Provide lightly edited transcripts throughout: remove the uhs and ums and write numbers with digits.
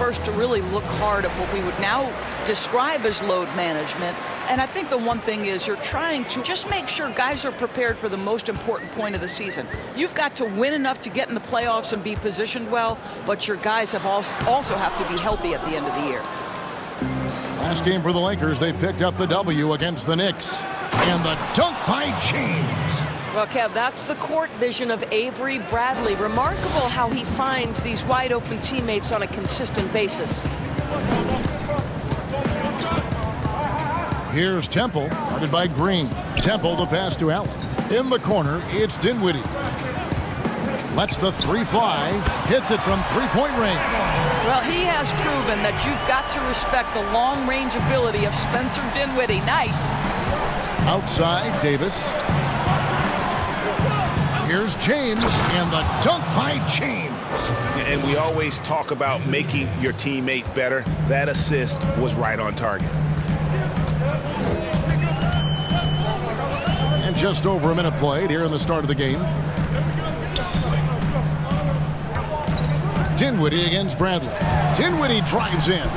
first to really look hard at what we would now describe as load management. And I think the one thing is you're trying to just make sure guys are prepared for the most important point of the season. You've got to win enough to get in the playoffs and be positioned well, but your guys have also have to be healthy at the end of the year. Last game for the Lakers, they picked up the W against the Knicks. And the dunk by James. Well, Kev, that's the court vision of Avery Bradley. Remarkable how he finds these wide-open teammates on a consistent basis. Here's Temple, guarded by Green. Temple, the pass to Allen. In the corner, it's Dinwiddie. Lets the three fly. Hits it from three-point range. Well, he has proven that you've got to respect the long-range ability of Spencer Dinwiddie. Nice. Outside, Davis. Here's James, and the dunk by James. And we always talk about making your teammate better. That assist was right on target. And just over a minute played here in the start of the game. Dinwiddie against Bradley. Dinwiddie drives in.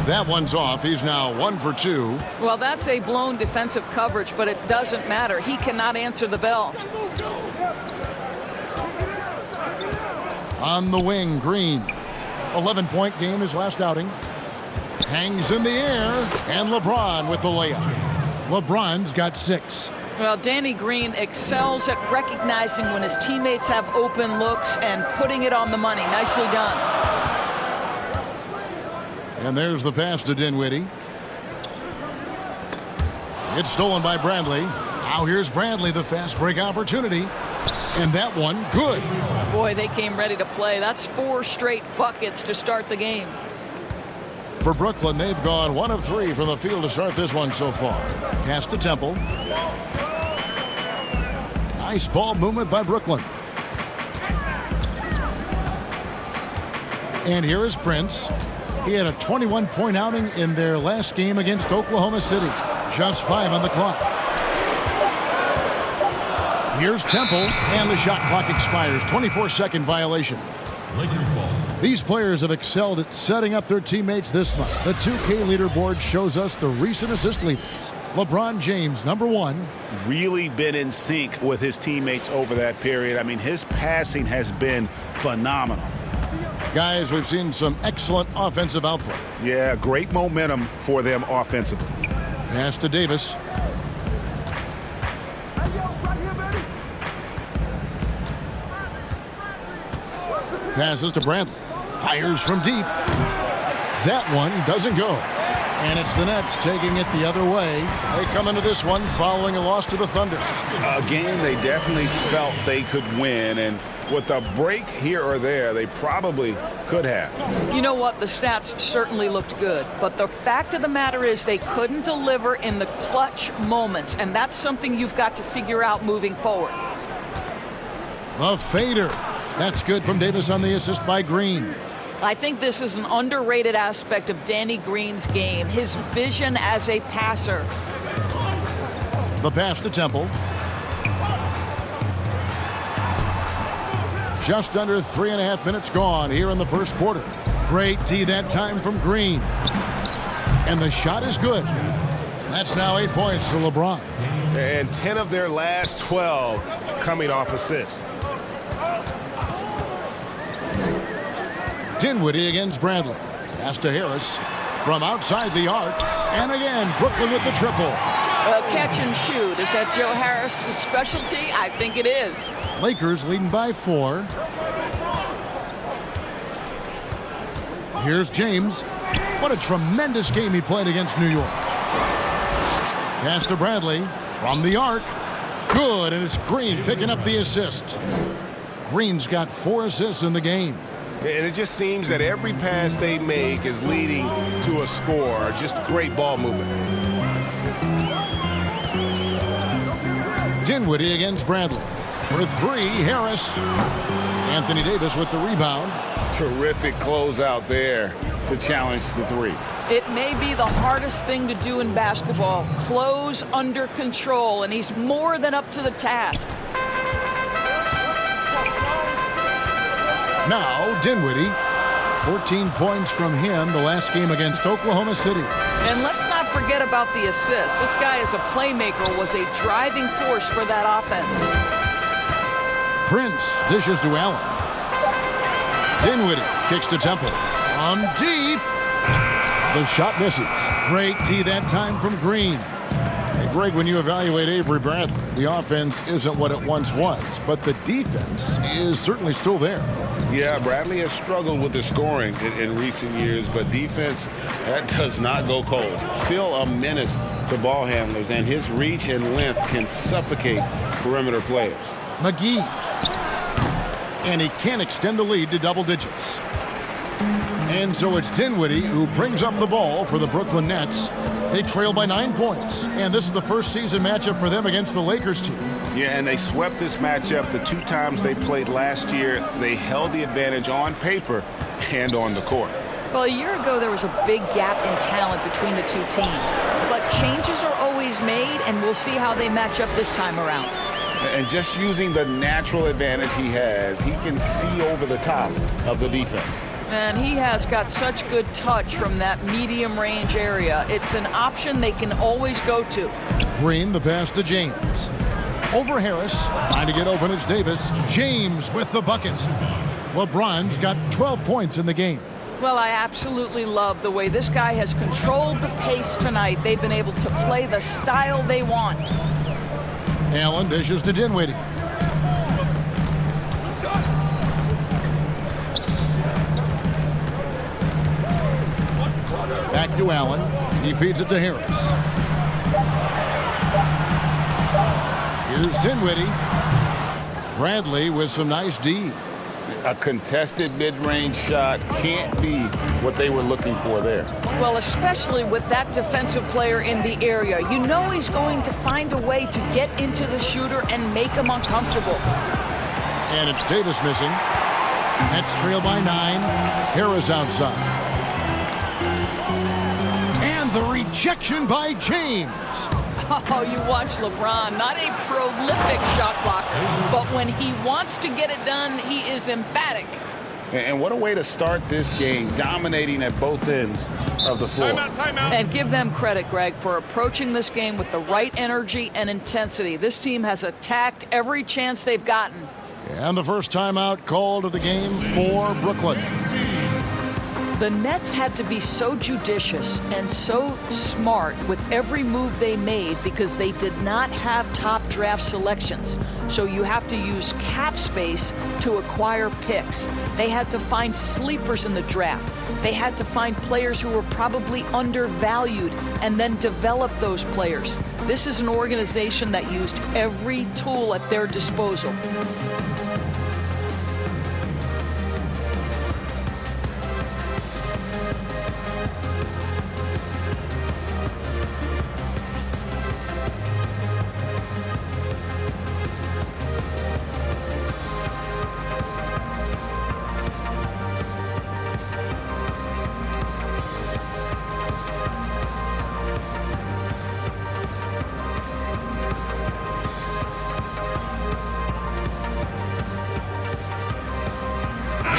That one's off. He's now 1 for 2. Well, that's a blown defensive coverage, but it doesn't matter. He cannot answer the bell. On the wing, Green. 11-point game his last outing. Hangs in the air, and LeBron with the layup. LeBron's got 6. Well, Danny Green excels at recognizing when his teammates have open looks and putting it on the money. Nicely done. And there's the pass to Dinwiddie. It's stolen by Bradley. Now here's Bradley, the fast break opportunity. And that one, good. Boy, they came ready to play. That's 4 straight buckets to start the game. For Brooklyn, they've gone 1 of 3 from the field to start this one so far. Pass to Temple. Nice ball movement by Brooklyn. And here is Prince. He had a 21-point outing in their last game against Oklahoma City. Just 5 on the clock. Here's Temple, and the shot clock expires. 24-second violation. Lakers ball. These players have excelled at setting up their teammates this month. The 2K leaderboard shows us the recent assist leaders. LeBron James, number 1. Really been in sync with his teammates over that period. I mean, his passing has been phenomenal. Guys, we've seen some excellent offensive output. Yeah, great momentum for them offensively. Pass to Davis. Passes to Bradley. Fires from deep. That one doesn't go. And it's the Nets taking it the other way. They come into this one following a loss to the Thunder. A game they definitely felt they could win, and with a break here or there, they probably could have. You know what? The stats certainly looked good, but the fact of the matter is they couldn't deliver in the clutch moments, and that's something you've got to figure out moving forward. The fader. That's good from Davis on the assist by Green. I think this is an underrated aspect of Danny Green's game, his vision as a passer. The pass to Temple. Just under 3.5 minutes gone here in the first quarter. Great D that time from Green. And the shot is good. That's now 8 points for LeBron. And 10 of their last 12 coming off assists. Dinwiddie against Bradley. Pass to Harris from outside the arc. And again, Brooklyn with the triple. Well, catch and shoot. Is that Joe Harris's specialty? I think it is. Lakers leading by 4. Here's James. What a tremendous game he played against New York. Pass to Bradley from the arc. Good, and it's Green picking up the assist. Green's got 4 assists in the game. And it just seems that every pass they make is leading to a score. Just great ball movement. Dinwiddie against Bradley. For 3, Harris. Anthony Davis with the rebound. Terrific closeout there to challenge the 3. It may be the hardest thing to do in basketball. Close under control, and he's more than up to the task. Now Dinwiddie 14 points from him the last game against Oklahoma City. And let's not forget about the assist. This guy as a playmaker was a driving force for that offense. Prince dishes to Allen. Dinwiddie kicks to Temple. From deep. The shot misses. Great tee that time from Green. Hey, Greg, when you evaluate Avery Bradley, the offense isn't what it once was, but the defense is certainly still there. Yeah, Bradley has struggled with the scoring in recent years, but defense, that does not go cold. Still a menace to ball handlers, and his reach and length can suffocate perimeter players. McGee. And he can't extend the lead to double digits. And so it's Dinwiddie who brings up the ball for the Brooklyn Nets. They trail by 9 points, and this is the first season matchup for them against the Lakers team. Yeah, and they swept this matchup the 2 times they played last year. They held the advantage on paper and on the court. Well, a year ago, there was a big gap in talent between the two teams. But changes are always made, and we'll see how they match up this time around. And just using the natural advantage he has, he can see over the top of the defense. And he has got such good touch from that medium range area. It's an option they can always go to. Green, the pass to James. Over Harris, trying to get open is Davis. James with the bucket. LeBron's got 12 points in the game. Well, I absolutely love the way this guy has controlled the pace tonight. They've been able to play the style they want. Allen dishes to Dinwiddie. Back to Allen. He feeds it to Harris. Here's Dinwiddie. Bradley with some nice D. A contested mid-range shot can't be what they were looking for there. Well, especially with that defensive player in the area. You know he's going to find a way to get into the shooter and make him uncomfortable. And it's Davis missing. Nets trail by 9. Harris outside. And the rejection by James. Oh, you watch LeBron, not a prolific shot blocker, but when he wants to get it done, he is emphatic. And what a way to start this game, dominating at both ends of the floor. Timeout. And give them credit, Greg, for approaching this game with the right energy and intensity. This team has attacked every chance they've gotten. And the first timeout called of the game for Brooklyn. The Nets had to be so judicious and so smart with every move they made because they did not have top draft selections. So you have to use cap space to acquire picks. They had to find sleepers in the draft. They had to find players who were probably undervalued and then develop those players. This is an organization that used every tool at their disposal.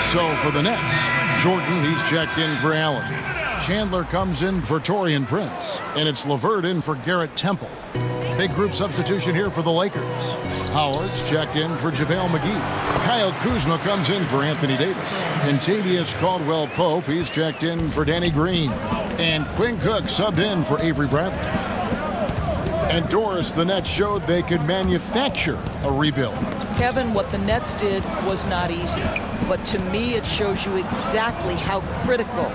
So for the Nets, Jordan, he's checked in for Allen. Chandler comes in for Taurean Prince. And it's LeVert in for Garrett Temple. Big group substitution here for the Lakers. Howard's checked in for JaVale McGee. Kyle Kuzma comes in for Anthony Davis. And Tavius Caldwell-Pope, he's checked in for Danny Green. And Quinn Cook subbed in for Avery Bradley. And Doris, the Nets showed they could manufacture a rebuild. Kevin, what the Nets did was not easy. But to me, it shows you exactly how critical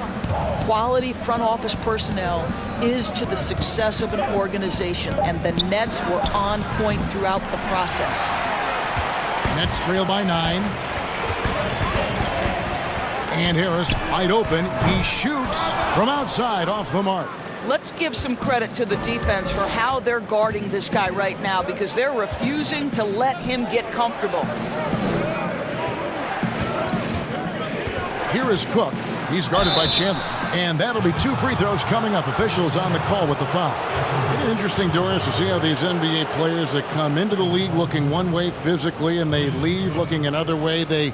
quality front office personnel is to the success of an organization. And the Nets were on point throughout the process. Nets trail by 9. And Harris wide open. He shoots from outside off the mark. Let's give some credit to the defense for how they're guarding this guy right now because they're refusing to let him get comfortable. Here is Cook. He's guarded by Chandler. And that'll be 2 free throws coming up. Officials on the call with the foul. It's interesting, Doris, to see how these NBA players that come into the league looking one way physically and they leave looking another way, they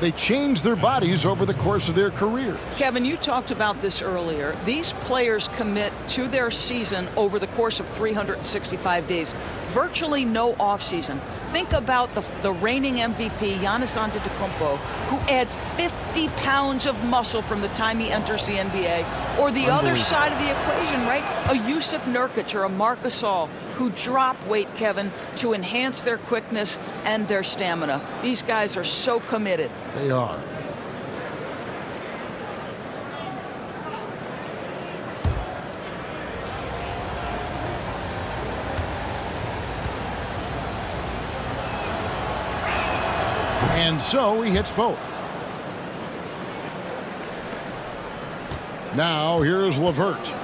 they change their bodies over the course of their careers. Kevin, you talked about this earlier. These players commit to their season over the course of 365 days. Virtually no offseason. Think about the reigning MVP, Giannis Antetokounmpo, who adds 50 pounds of muscle from the time he enters the NBA. Or the other side of the equation, right? A Yusuf Nurkic or a Marc Gasol who drop weight, Kevin, to enhance their quickness and their stamina. These guys are so committed. They are. And so he hits both. Now here's LeVert.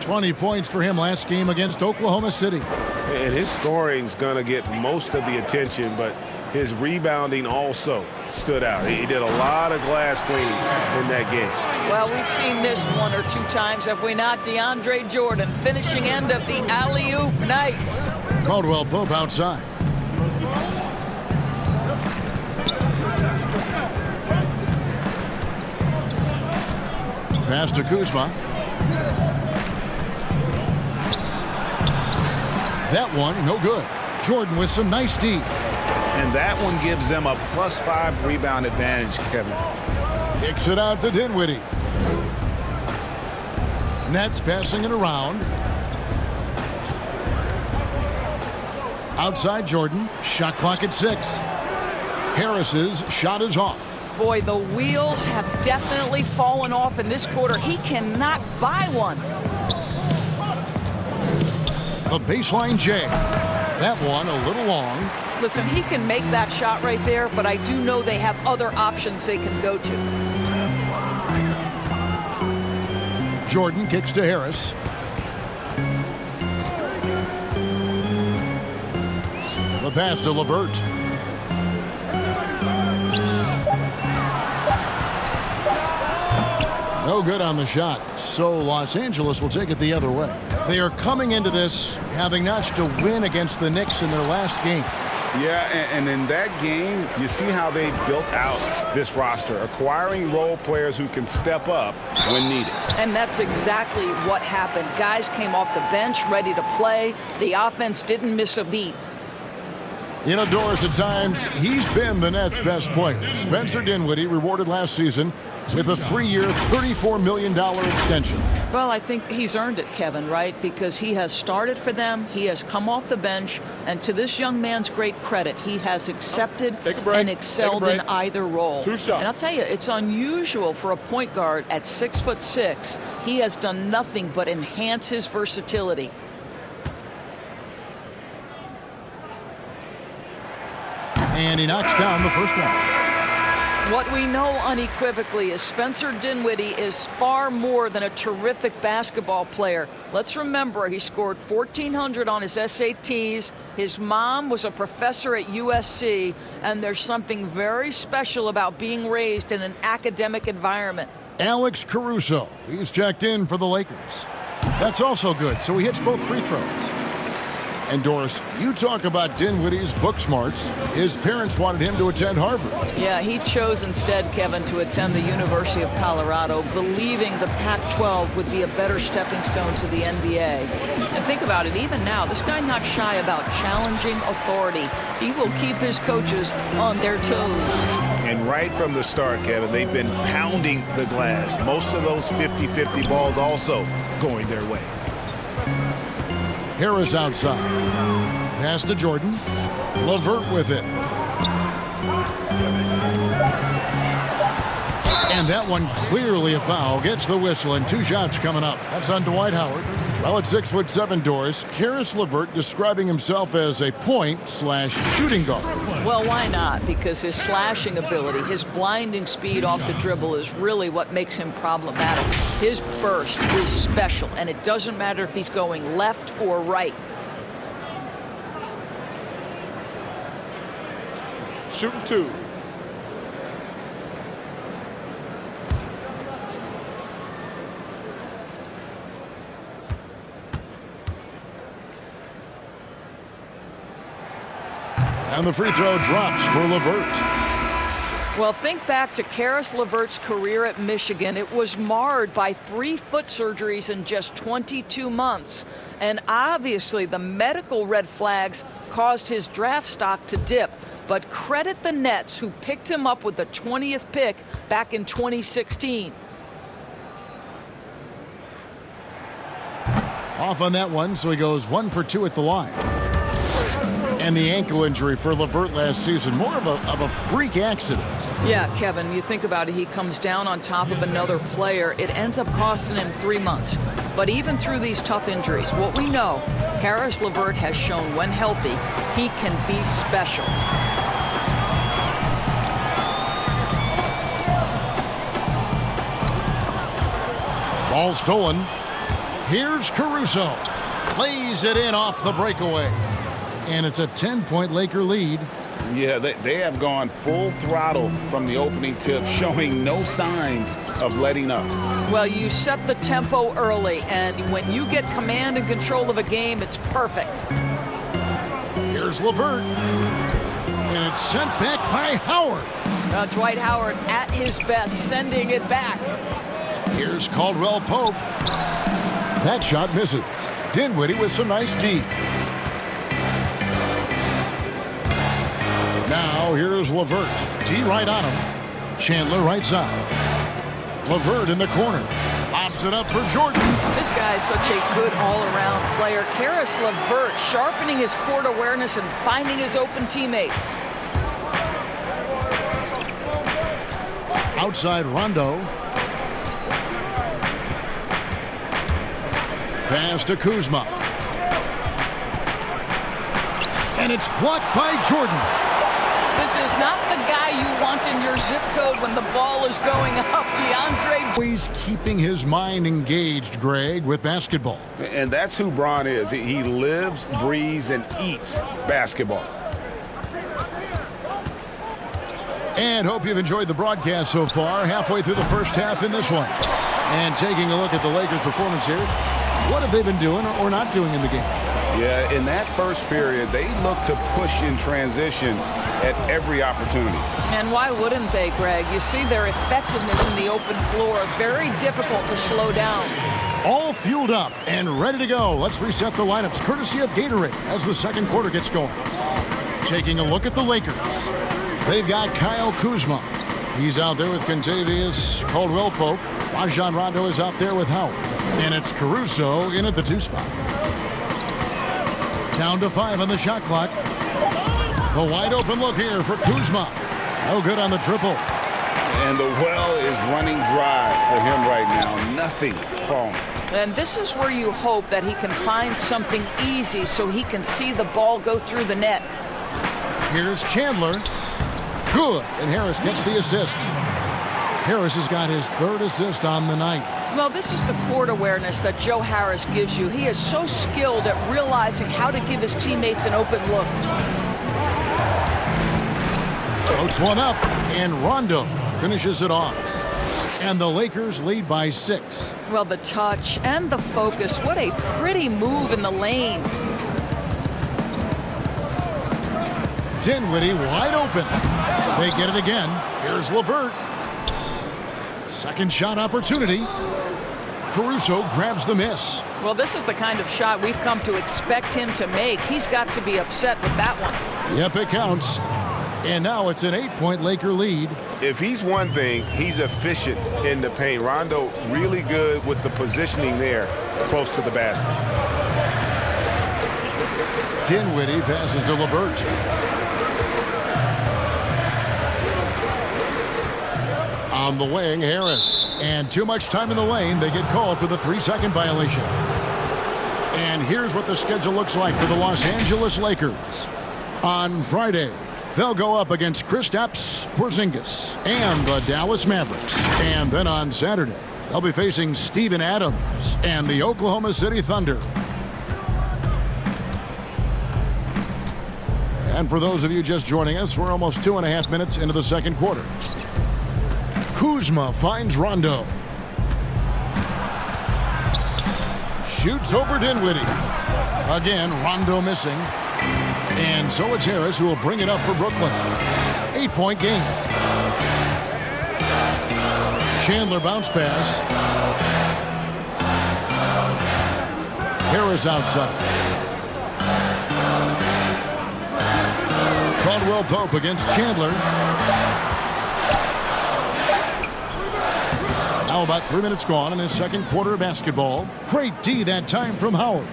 20 points for him last game against Oklahoma City. And his scoring's going to get most of the attention, but his rebounding also stood out. He did a lot of glass cleaning in that game. Well, we've seen this one or two times, have we not? DeAndre Jordan finishing end of the alley-oop. Nice. Caldwell Pope outside. Pass to Kuzma. That one, no good. Jordan with some nice D. And that one gives them a +5 rebound advantage, Kevin. Kicks it out to Dinwiddie. Nets passing it around. Outside Jordan. Shot clock at 6. Harris's shot is off. Boy, the wheels have definitely fallen off in this quarter. He cannot buy one. The baseline J. That one a little long. Listen, he can make that shot right there, but I do know they have other options they can go to. Jordan kicks to Harris. The pass to LeVert. No good on the shot. So Los Angeles will take it the other way. They are coming into this having notched a win against the Knicks in their last game. Yeah, and in that game, you see how they built out this roster, acquiring role players who can step up when needed. And that's exactly what happened. Guys came off the bench ready to play. The offense didn't miss a beat. You know, Doris, at times, he's been the Nets' best player. Spencer Dinwiddie rewarded last season with a 3-year, $34 million extension. Well, I think he's earned it, Kevin, right? Because he has started for them. He has come off the bench. And to this young man's great credit, he has accepted and excelled in either role. And I'll tell you, it's unusual for a point guard at 6'6". He has done nothing but enhance his versatility. And he knocks down the first one. What we know unequivocally is Spencer Dinwiddie is far more than a terrific basketball player. Let's remember, he scored 1,400 on his SATs. His mom was a professor at USC, and there's something very special about being raised in an academic environment. Alex Caruso, he's checked in for the Lakers. That's also good, so he hits both free throws. And Doris, you talk about Dinwiddie's book smarts. His parents wanted him to attend Harvard. Yeah, he chose instead, Kevin, to attend the University of Colorado, believing the Pac-12 would be a better stepping stone to the NBA. And think about it, even now, this guy's not shy about challenging authority. He will keep his coaches on their toes. And right from the start, Kevin, they've been pounding the glass. Most of those 50-50 balls also going their way. Harris outside. Pass to Jordan. LeVert with it. And that one clearly a foul. Gets the whistle, and 2 shots coming up. That's on Dwight Howard. Well, at 6'7", Doris, Caris LeVert describing himself as a point/shooting guard. Well, why not? Because his slashing ability, his blinding speed off the dribble is really what makes him problematic. His burst is special, and it doesn't matter if he's going left or right. Shooting 2. And the free throw drops for LeVert. Well, think back to Karis LeVert's career at Michigan. It was marred by 3 foot surgeries in just 22 months. And obviously, the medical red flags caused his draft stock to dip. But credit the Nets, who picked him up with the 20th pick back in 2016. Off on that one, so he goes 1 for 2 at the line. And the ankle injury for LeVert last season, more of a freak accident. Yeah, Kevin, you think about it, he comes down on top of another player. It ends up costing him 3 months. But even through these tough injuries, what we know, Karis LeVert has shown when healthy, he can be special. Ball stolen. Here's Caruso. Lays it in off the breakaway. And it's a 10-point Laker lead. Yeah, they have gone full throttle from the opening tip, showing no signs of letting up. Well, you set the tempo early, and when you get command and control of a game, it's perfect. Here's LeVert. And it's sent back by Howard. Dwight Howard at his best, sending it back. Here's Caldwell Pope. That shot misses. Dinwiddie with some nice D. Now here's LeVert. D right on him. Chandler right side. LeVert in the corner. Lobs it up for Jordan. This guy's such a good all-around player. Karis LeVert sharpening his court awareness and finding his open teammates. Outside Rondo. Pass to Kuzma. And it's blocked by Jordan. This is not the guy you want in your zip code when the ball is going up. DeAndre. Always keeping his mind engaged, Greg, with basketball. And that's who Bron is. He lives, breathes, and eats basketball. And hope you've enjoyed the broadcast so far. Halfway through the first half in this one. And taking a look at the Lakers' performance here. What have they been doing or not doing in the game? Yeah, in that first period, they looked to push in transition at every opportunity. And why wouldn't they, Greg? You see their effectiveness in the open floor. Very difficult to slow down. All fueled up and ready to go. Let's reset the lineups courtesy of Gatorade as the second quarter gets going. Taking a look at the Lakers. They've got Kyle Kuzma. He's out there with Kentavious Caldwell-Pope. Rajon Rondo is out there with Howard. And it's Caruso in at the 2 spot. Down to 5 on the shot clock. The wide open look here for Kuzma. No good on the triple. And the well is running dry for him right now. Nothing falling. And this is where you hope that he can find something easy so he can see the ball go through the net. Here's Chandler. Good. And Harris gets the assist. Harris has got his 3rd assist on the night. Well, this is the court awareness that Joe Harris gives you. He is so skilled at realizing how to give his teammates an open look. Floats one up, and Rondo finishes it off. And the Lakers lead by 6. Well, the touch and the focus. What a pretty move in the lane. Dinwiddie wide open. They get it again. Here's LeVert. Second shot opportunity. Caruso grabs the miss. Well, this is the kind of shot we've come to expect him to make. He's got to be upset with that one. Yep, it counts. And now it's an 8-point Laker lead. If he's one thing, he's efficient in the paint. Rondo really good with the positioning there close to the basket. Dinwiddie passes to LeVert. On the wing, Harris. And too much time in the lane. They get called for the 3-second violation. And here's what the schedule looks like for the Los Angeles Lakers. On Friday, they'll go up against Kristaps Porzingis and the Dallas Mavericks. And then on Saturday, they'll be facing Steven Adams and the Oklahoma City Thunder. And for those of you just joining us, we're almost 2.5 minutes into the second quarter. Kuzma finds Rondo. Shoots over Dinwiddie. Again, Rondo missing. And so it's Harris who will bring it up for Brooklyn. 8-point game. Chandler bounce pass. Harris outside. Caldwell Pope against Chandler. Now about 3 minutes gone in the second quarter of basketball. Great D that time from Howard.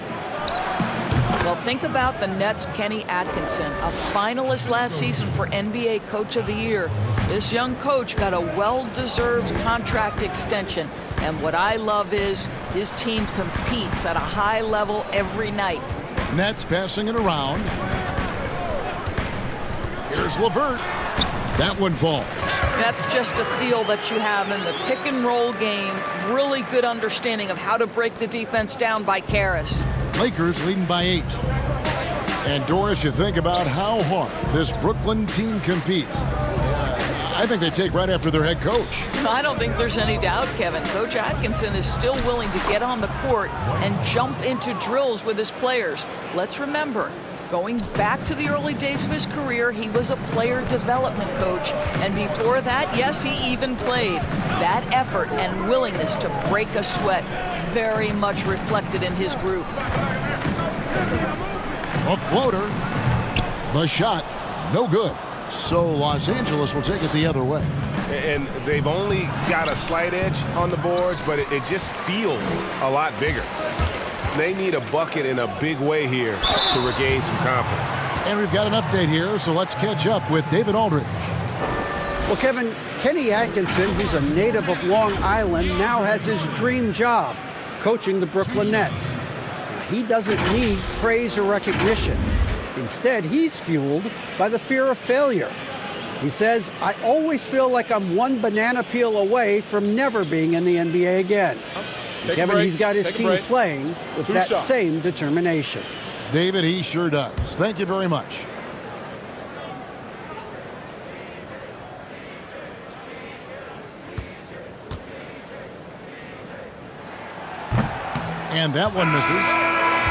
Well, think about the Nets' Kenny Atkinson, a finalist last season for NBA Coach of the Year. This young coach got a well-deserved contract extension. And what I love is his team competes at a high level every night. Nets passing it around. Here's LeVert. That one falls. That's just a feel that you have in the pick-and-roll game. Really good understanding of how to break the defense down by Karras. Lakers leading by 8. And Doris, you think about how hard this Brooklyn team competes. I think they take right after their head coach. I don't think there's any doubt, Kevin. Coach Atkinson is still willing to get on the court and jump into drills with his players. Let's remember, going back to the early days of his career, he was a player development coach. And before that, yes, he even played. That effort and willingness to break a sweat very much reflected in his group. A floater. The shot, no good. So Los Angeles will take it the other way. And they've only got a slight edge on the boards, but it just feels a lot bigger. They need a bucket in a big way here to regain some confidence. And we've got an update here, so let's catch up with David Aldridge. Well, Kevin, Kenny Atkinson, who's a native of Long Island, now has his dream job, coaching the Brooklyn Nets. He doesn't need praise or recognition. Instead, he's fueled by the fear of failure. He says, I always feel like I'm one banana peel away from never being in the NBA again. Kevin, he's got his team playing with that same determination. David, he sure does. Thank you very much. And that one misses.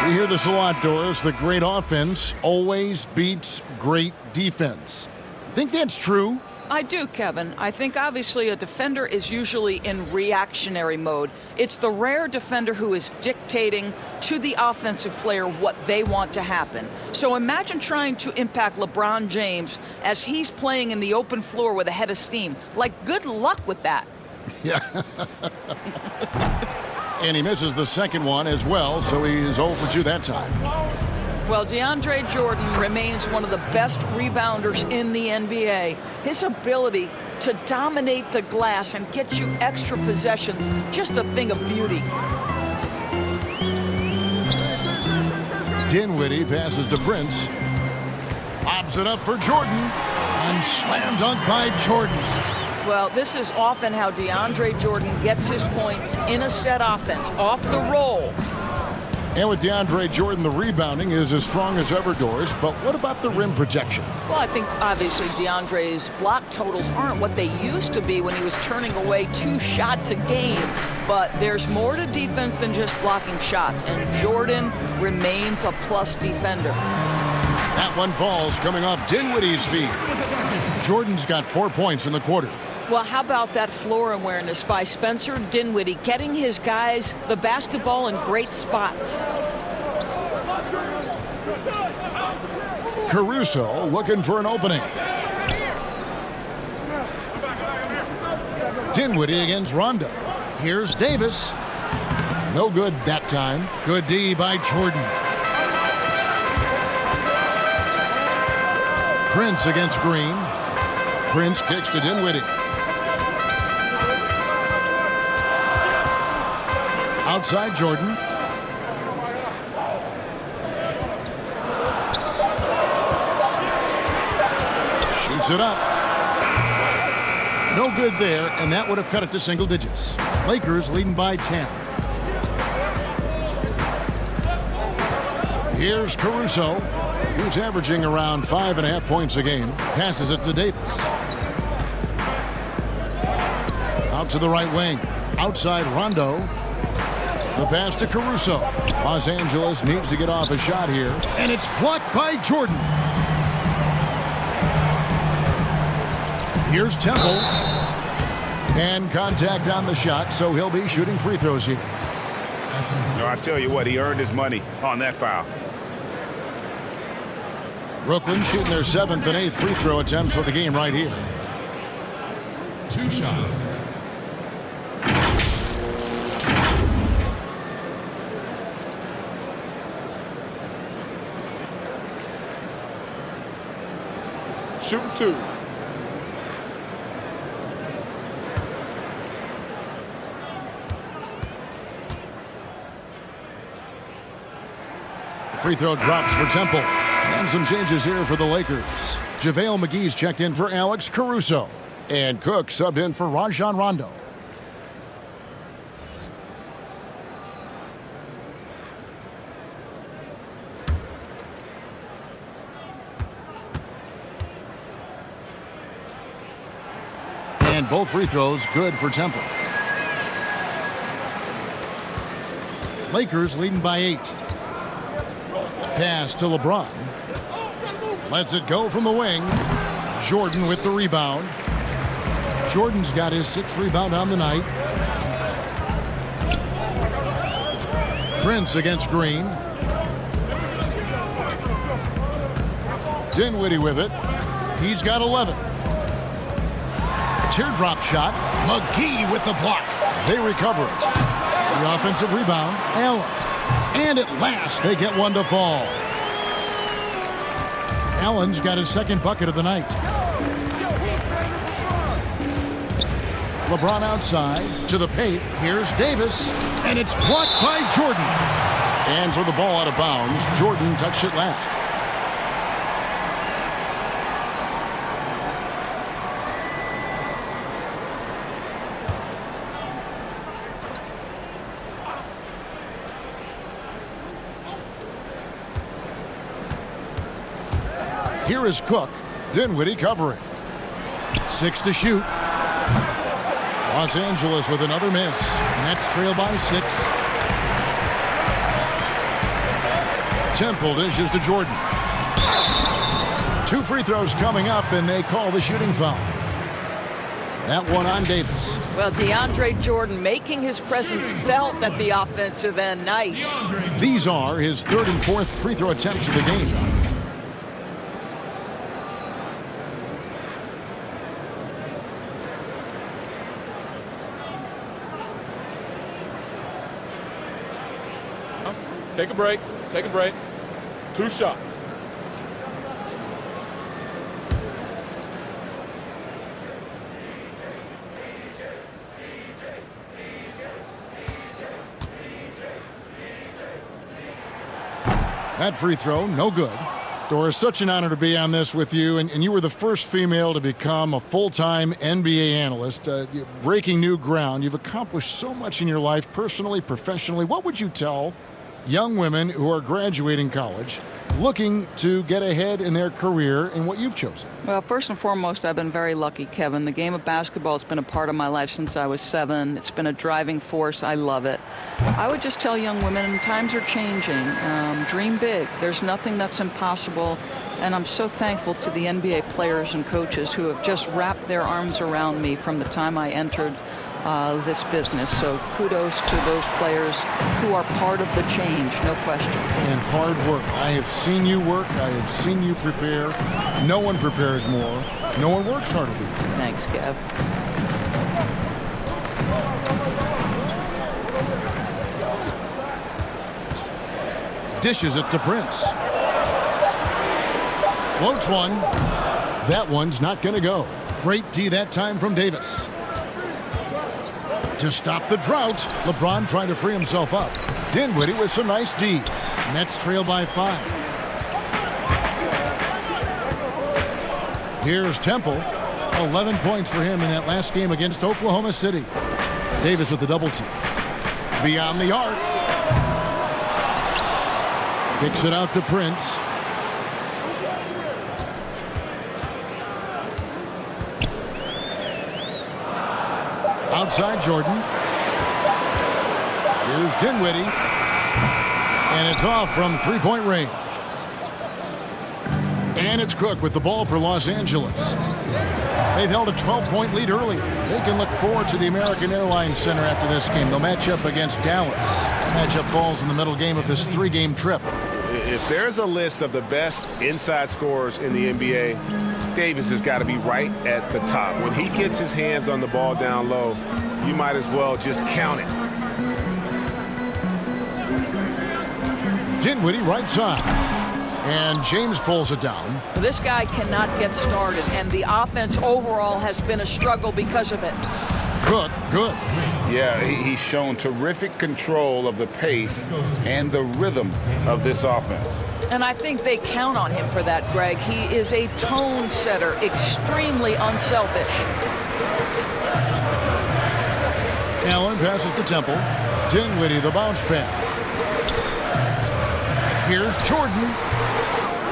We hear this a lot, Doris. The great offense always beats great defense. Think that's true? I do, Kevin. I think obviously a defender is usually in reactionary mode. It's the rare defender who is dictating to the offensive player what they want to happen. So imagine trying to impact LeBron James as he's playing in the open floor with a head of steam. Like, good luck with that. Yeah. And he misses the second one as well, so he's 0 for 2 that time. Well, DeAndre Jordan remains one of the best rebounders in the NBA. His ability to dominate the glass and get you extra possessions, just a thing of beauty. Dinwiddie passes to Prince. Lobs it up for Jordan. And slam dunk by Jordan. Well, this is often how DeAndre Jordan gets his points in a set offense, off the roll. And with DeAndre Jordan, the rebounding is as strong as ever, Doris. But what about the rim protection? Well, I think obviously DeAndre's block totals aren't what they used to be when he was turning away 2 shots a game. But there's more to defense than just blocking shots. And Jordan remains a plus defender. That one falls coming off Dinwiddie's feet. Jordan's got 4 points in the quarter. Well, how about that floor awareness by Spencer Dinwiddie, getting his guys the basketball in great spots. Caruso looking for an opening. Dinwiddie against Rondo. Here's Davis. No good that time. Good D by Jordan. Prince against Green. Prince kicks to Dinwiddie. Outside Jordan. Shoots it up. No good there, and that would have cut it to single digits. Lakers leading by 10. Here's Caruso. He's averaging around 5.5 points a game. Passes it to Davis. Out to the right wing. Outside Rondo. The pass to Caruso. Los Angeles needs to get off a shot here. And it's blocked by Jordan. Here's Temple. And contact on the shot, so he'll be shooting free throws here. No, I tell you what, he earned his money on that foul. Brooklyn shooting their 7th and 8th free throw attempts for the game right here. 2 shots. Shooting 2. The free throw drops for Temple. And some changes here for the Lakers. JaVale McGee's checked in for Alex Caruso. And Cook subbed in for Rajon Rondo. And both free throws good for Temple. Lakers leading by 8. Pass to LeBron. Lets it go from the wing. Jordan with the rebound. Jordan's got his 6th rebound on the night. Prince against Green. Dinwiddie with it. He's got 11. Teardrop shot. McGee with the block. They recover it. The offensive rebound. Allen. And at last, they get one to fall. Allen's got his 2nd bucket of the night. LeBron outside to the paint. Here's Davis. And it's blocked by Jordan. And so the ball out of bounds. Jordan touched it last. Here is Cook. Dinwiddie covering. 6 to shoot. Los Angeles with another miss. Nets trail by 6. Temple dishes to Jordan. 2 free throws coming up, and they call the shooting foul. That one on Davis. Well, DeAndre Jordan making his presence felt at the offensive end. Nice. These are his 3rd and 4th free throw attempts of the game. Take a break. Take a break. 2 shots. That free throw, no good. Doris, such an honor to be on this with you. And you were the first female to become a full-time NBA analyst. Breaking new ground. You've accomplished so much in your life, personally, professionally. What would you tell young women who are graduating college, looking to get ahead in their career in what you've chosen? Well, first and foremost, I've been very lucky, Kevin. The game of basketball has been a part of my life since I was 7. It's been a driving force. I love it. I would just tell young women, times are changing. Dream big. There's nothing that's impossible. And I'm so thankful to the NBA players and coaches who have just wrapped their arms around me from the time I entered this business. So kudos to those players who are part of the change, no question. And hard work. I have seen you work. I have seen you prepare. No one prepares more. No one works harder than you. Thanks, Kev. Dishes it to Prince. Floats one. That one's not going to go. Great D that time from Davis. To stop the drought, LeBron trying to free himself up. Dinwiddie with some nice D. Nets trail by 5. Here's Temple. 11 points for him in that last game against Oklahoma City. Davis with the double team. Beyond the arc. Kicks it out to Prince. Outside Jordan. Here's Dinwiddie. And it's off from 3-point range. And it's Cook with the ball for Los Angeles. They've held a 12-point lead earlier. They can look forward to the American Airlines Center after this game. They'll match up against Dallas. The matchup falls in the middle game of this 3-game trip. If there's a list of the best inside scorers in the NBA, Davis has got to be right at the top. When he gets his hands on the ball down low, you might as well just count it. Dinwiddie right side. And James pulls it down. This guy cannot get started, and the offense overall has been a struggle because of it. Cook, good. Yeah, he's shown terrific control of the pace and the rhythm of this offense. And I think they count on him for that, Greg. He is a tone setter, extremely unselfish. Allen passes to Temple. Dinwiddie, the bounce pass. Here's Jordan.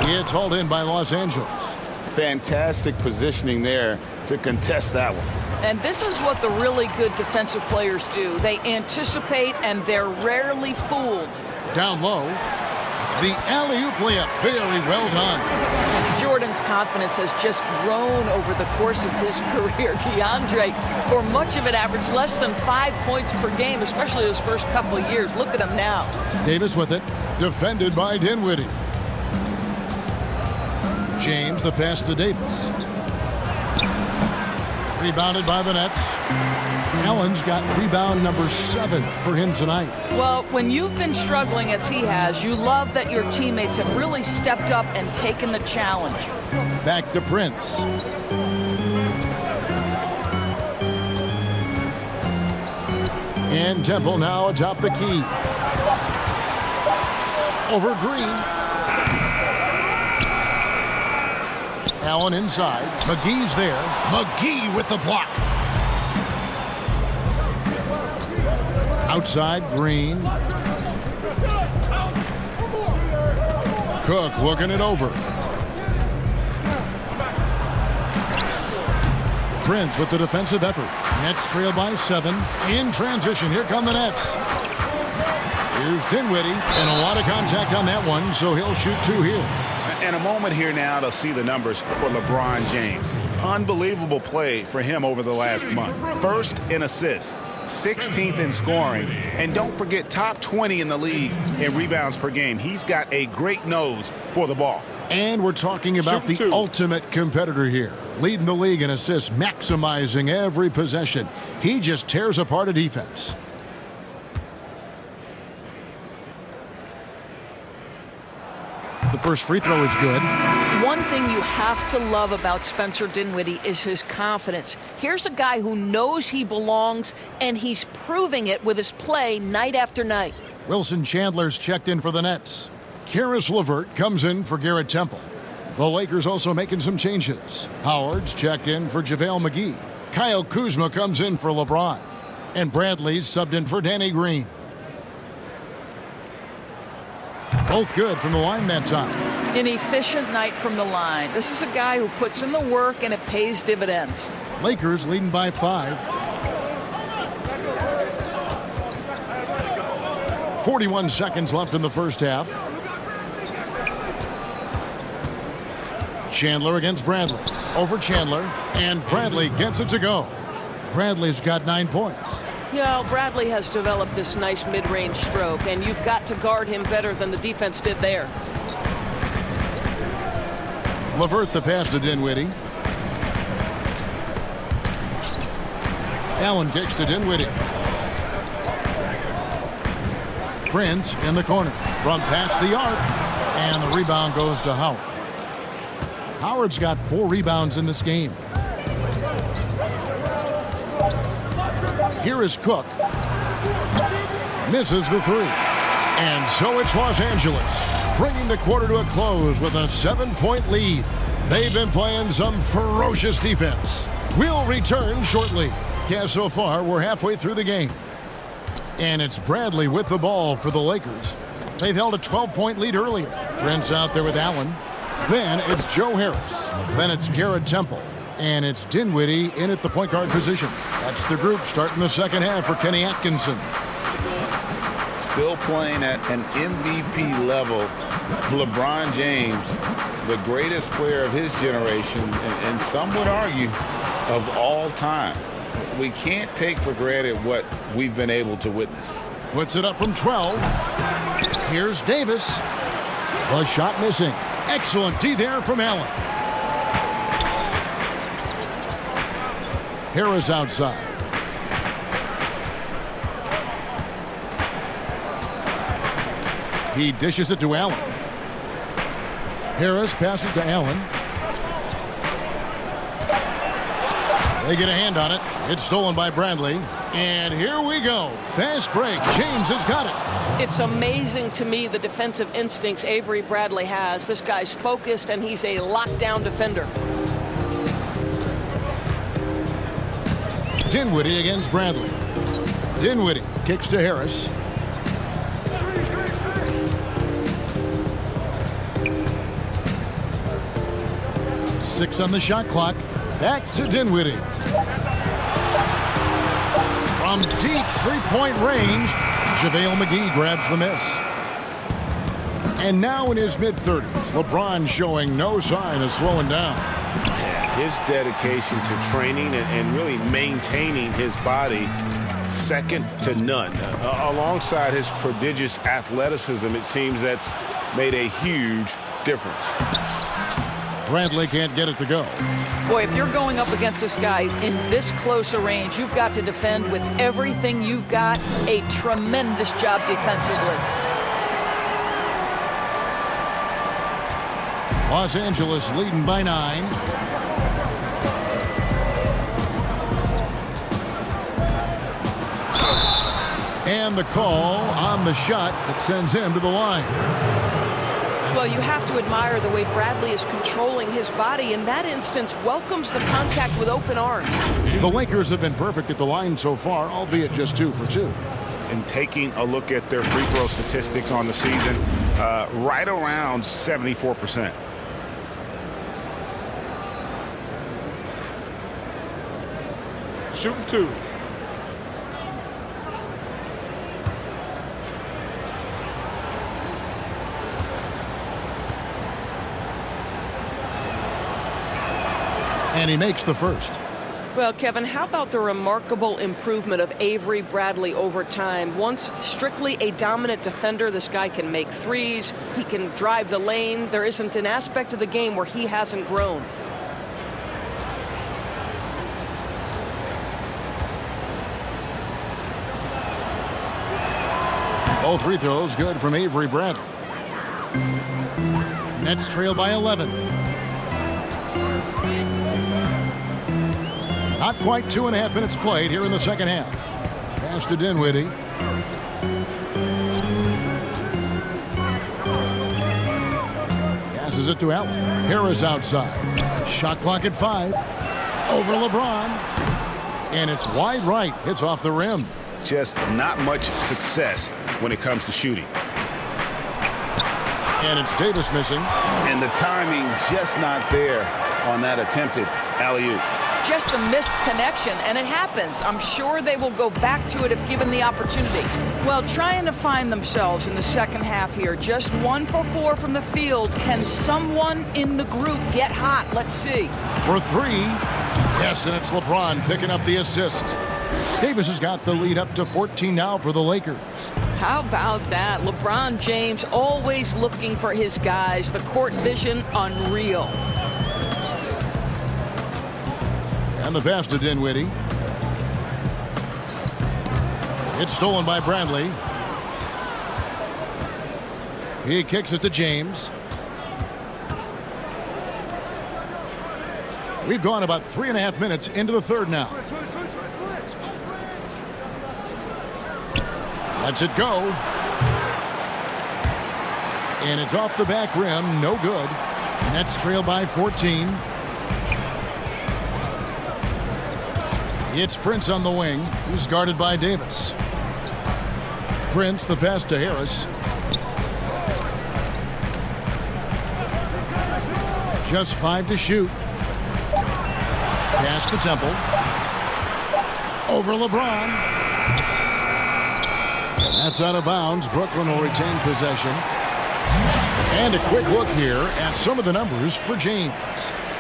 It's hauled in by Los Angeles. Fantastic positioning there to contest that one. And this is what the really good defensive players do. They anticipate, and they're rarely fooled. Down low. The alley-oop layup. Very well done. Jordan's confidence has just grown over the course of his career. DeAndre, for much of it, averaged less than 5 points per game, especially those first couple of years. Look at him now. Davis with it. Defended by Dinwiddie. James, the pass to Davis. Rebounded by the Nets. Allen's got rebound number 7 for him tonight. Well, when you've been struggling as he has, you love that your teammates have really stepped up and taken the challenge. Back to Prince. And Temple now atop the key. Over Green. Allen inside. McGee's there. McGee with the block. Outside, Green. Cook looking it over. Prince with the defensive effort. Nets trail by 7. In transition, here come the Nets. Here's Dinwiddie, and a lot of contact on that one, so he'll shoot 2 here. And a moment here now to see the numbers for LeBron James. Unbelievable play for him over the last month. First in assists, 16th in scoring, and don't forget top 20 in the league in rebounds per game. He's got a great nose for the ball. And we're talking about the ultimate competitor here. Leading the league in assists, maximizing every possession. He just tears apart a defense. The first free throw is good. One thing you have to love about Spencer Dinwiddie is his confidence. Here's a guy who knows he belongs, and he's proving it with his play night after night. Wilson Chandler's checked in for the Nets. Karis LeVert comes in for Garrett Temple. The Lakers also making some changes. Howard's checked in for JaVale McGee. Kyle Kuzma comes in for LeBron. And Bradley's subbed in for Danny Green. Both good from the line that time. An efficient night from the line. This is a guy who puts in the work, and it pays dividends. Lakers leading by 5. 41 seconds left in the first half. Chandler against Bradley. Over Chandler, and Bradley gets it to go. Bradley's got 9 points. Yeah, Bradley has developed this nice mid-range stroke, and you've got to guard him better than the defense did there. LeVert the pass to Dinwiddie. Allen kicks to Dinwiddie. Prince in the corner from past the arc, and the rebound goes to Howard. Howard's got 4 rebounds in this game. Here is Cook. Misses the 3. And so it's Los Angeles, bringing the quarter to a close with a 7-point lead. They've been playing some ferocious defense. We'll return shortly. Yeah, so far, we're halfway through the game. And it's Bradley with the ball for the Lakers. They've held a 12-point lead earlier. Prince out there with Allen. Then it's Joe Harris. Then it's Garrett Temple. And it's Dinwiddie in at the point guard position. That's the group starting the second half for Kenny Atkinson. Still playing at an MVP level LeBron James, the greatest player of his generation, and some would argue of all time. We can't take for granted what we've been able to witness. Puts it up from 12. Here's Davis. The shot missing. Excellent D there from Allen. Harris outside. He dishes it to Allen. Harris passes to Allen. They get a hand on it. It's stolen by Bradley. And here we go. Fast break. James has got it. It's amazing to me the defensive instincts Avery Bradley has. This guy's focused, and he's a lockdown defender. Dinwiddie against Bradley. Dinwiddie kicks to Harris. Six on the shot clock. Back to Dinwiddie. From deep three-point range, JaVale McGee grabs the miss. And now in his mid-30s, LeBron showing no sign of slowing down. His dedication to training and really maintaining his body, second to none. Alongside his prodigious athleticism, it seems that's made a huge difference. Bradley can't get it to go. Boy, if you're going up against this guy in this close a range, you've got to defend with everything you've got. A tremendous job defensively. Los Angeles leading by 9. And the call on the shot that sends him to the line. Well, you have to admire the way Bradley is controlling his body. In that instance, welcomes the contact with open arms. The Lakers have been perfect at the line so far, albeit just 2 for 2. And taking a look at their free throw statistics on the season, right around 74%. Shooting 2. And he makes the first. Well, Kevin, how about the remarkable improvement of Avery Bradley over time? Once strictly a dominant defender, this guy can make threes. He can drive the lane. There isn't an aspect of the game where he hasn't grown. Both free throws good from Avery Bradley. Nets trail by 11. Not quite 2.5 minutes played here in the second half. Pass to Dinwiddie. Passes it to Allen. Harris outside. Shot clock at 5. Over LeBron. And it's wide right. Hits off the rim. Just not much success when it comes to shooting. And it's Davis missing. And the timing just not there on that attempted alley-oop. Just a missed connection, and it happens. I'm sure they will go back to it if given the opportunity. Well, trying to find themselves in the second half here. Just 1 for 4 from the field. Can someone in the group get hot? Let's see. For 3. Yes, and it's LeBron picking up the assist. Davis has got the lead up to 14 now for the Lakers. How about that? LeBron James always looking for his guys. The court vision, unreal. And the pass to Dinwiddie. It's stolen by Bradley. He kicks it to James. We've gone about 3.5 minutes into the third now. Lets it go. And it's off the back rim. No good. Nets trail by 14. It's Prince on the wing. He's guarded by Davis. Prince, the pass to Harris. Just 5 to shoot. Pass to Temple. Over LeBron. That's out of bounds. Brooklyn will retain possession. And a quick look here at some of the numbers for James.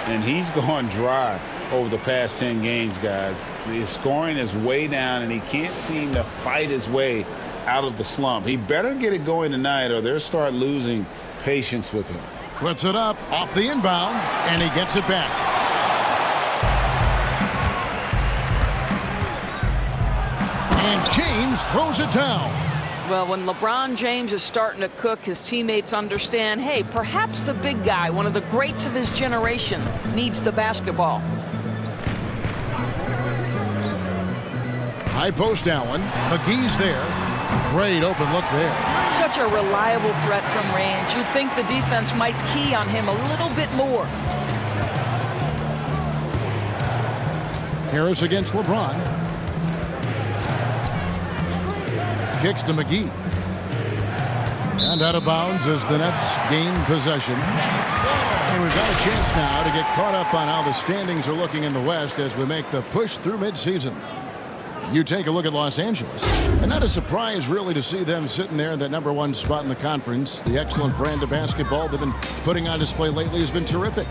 And he's gone dry over the past 10 games, guys. His scoring is way down, and he can't seem to fight his way out of the slump. He better get it going tonight, or they'll start losing patience with him. Puts it up off the inbound, and he gets it back. And James throws it down. Well, when LeBron James is starting to cook, his teammates understand, hey, perhaps the big guy, one of the greats of his generation, needs the basketball. High post Allen. McGee's there. Great open look there. Such a reliable threat from range. You'd think the defense might key on him a little bit more. Harris against LeBron. Kicks to McGee. And out of bounds as the Nets gain possession. And we've got a chance now to get caught up on how the standings are looking in the West as we make the push through midseason. You take a look at Los Angeles, and not a surprise really to see them sitting there in that #1 spot in the conference. The excellent brand of basketball they've been putting on display lately has been terrific.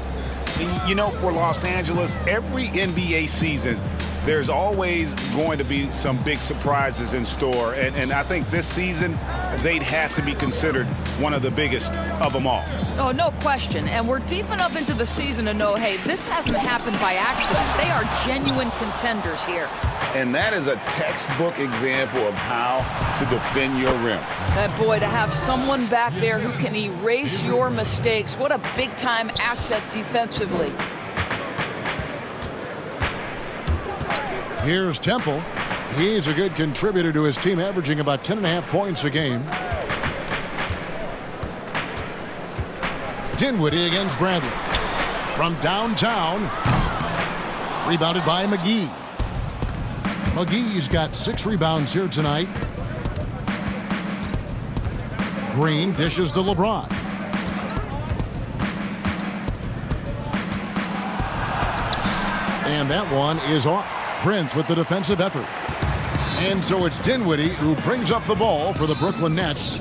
You know, for Los Angeles, every NBA season, there's always going to be some big surprises in store. And I think this season, they'd have to be considered one of the biggest of them all. Oh, no question. And we're deep enough into the season to know, hey, this hasn't happened by accident. They are genuine contenders here. And that is a textbook example of how to defend your rim. Boy, to have someone back there who can erase your mistakes, what a big-time asset defensively. Here's Temple. He's a good contributor to his team, averaging about 10.5 points a game. Dinwiddie against Bradley. From downtown. Rebounded by McGee. McGee's got 6 rebounds here tonight. Green dishes to LeBron. And that one is off. Prince with the defensive effort. And so it's Dinwiddie who brings up the ball for the Brooklyn Nets.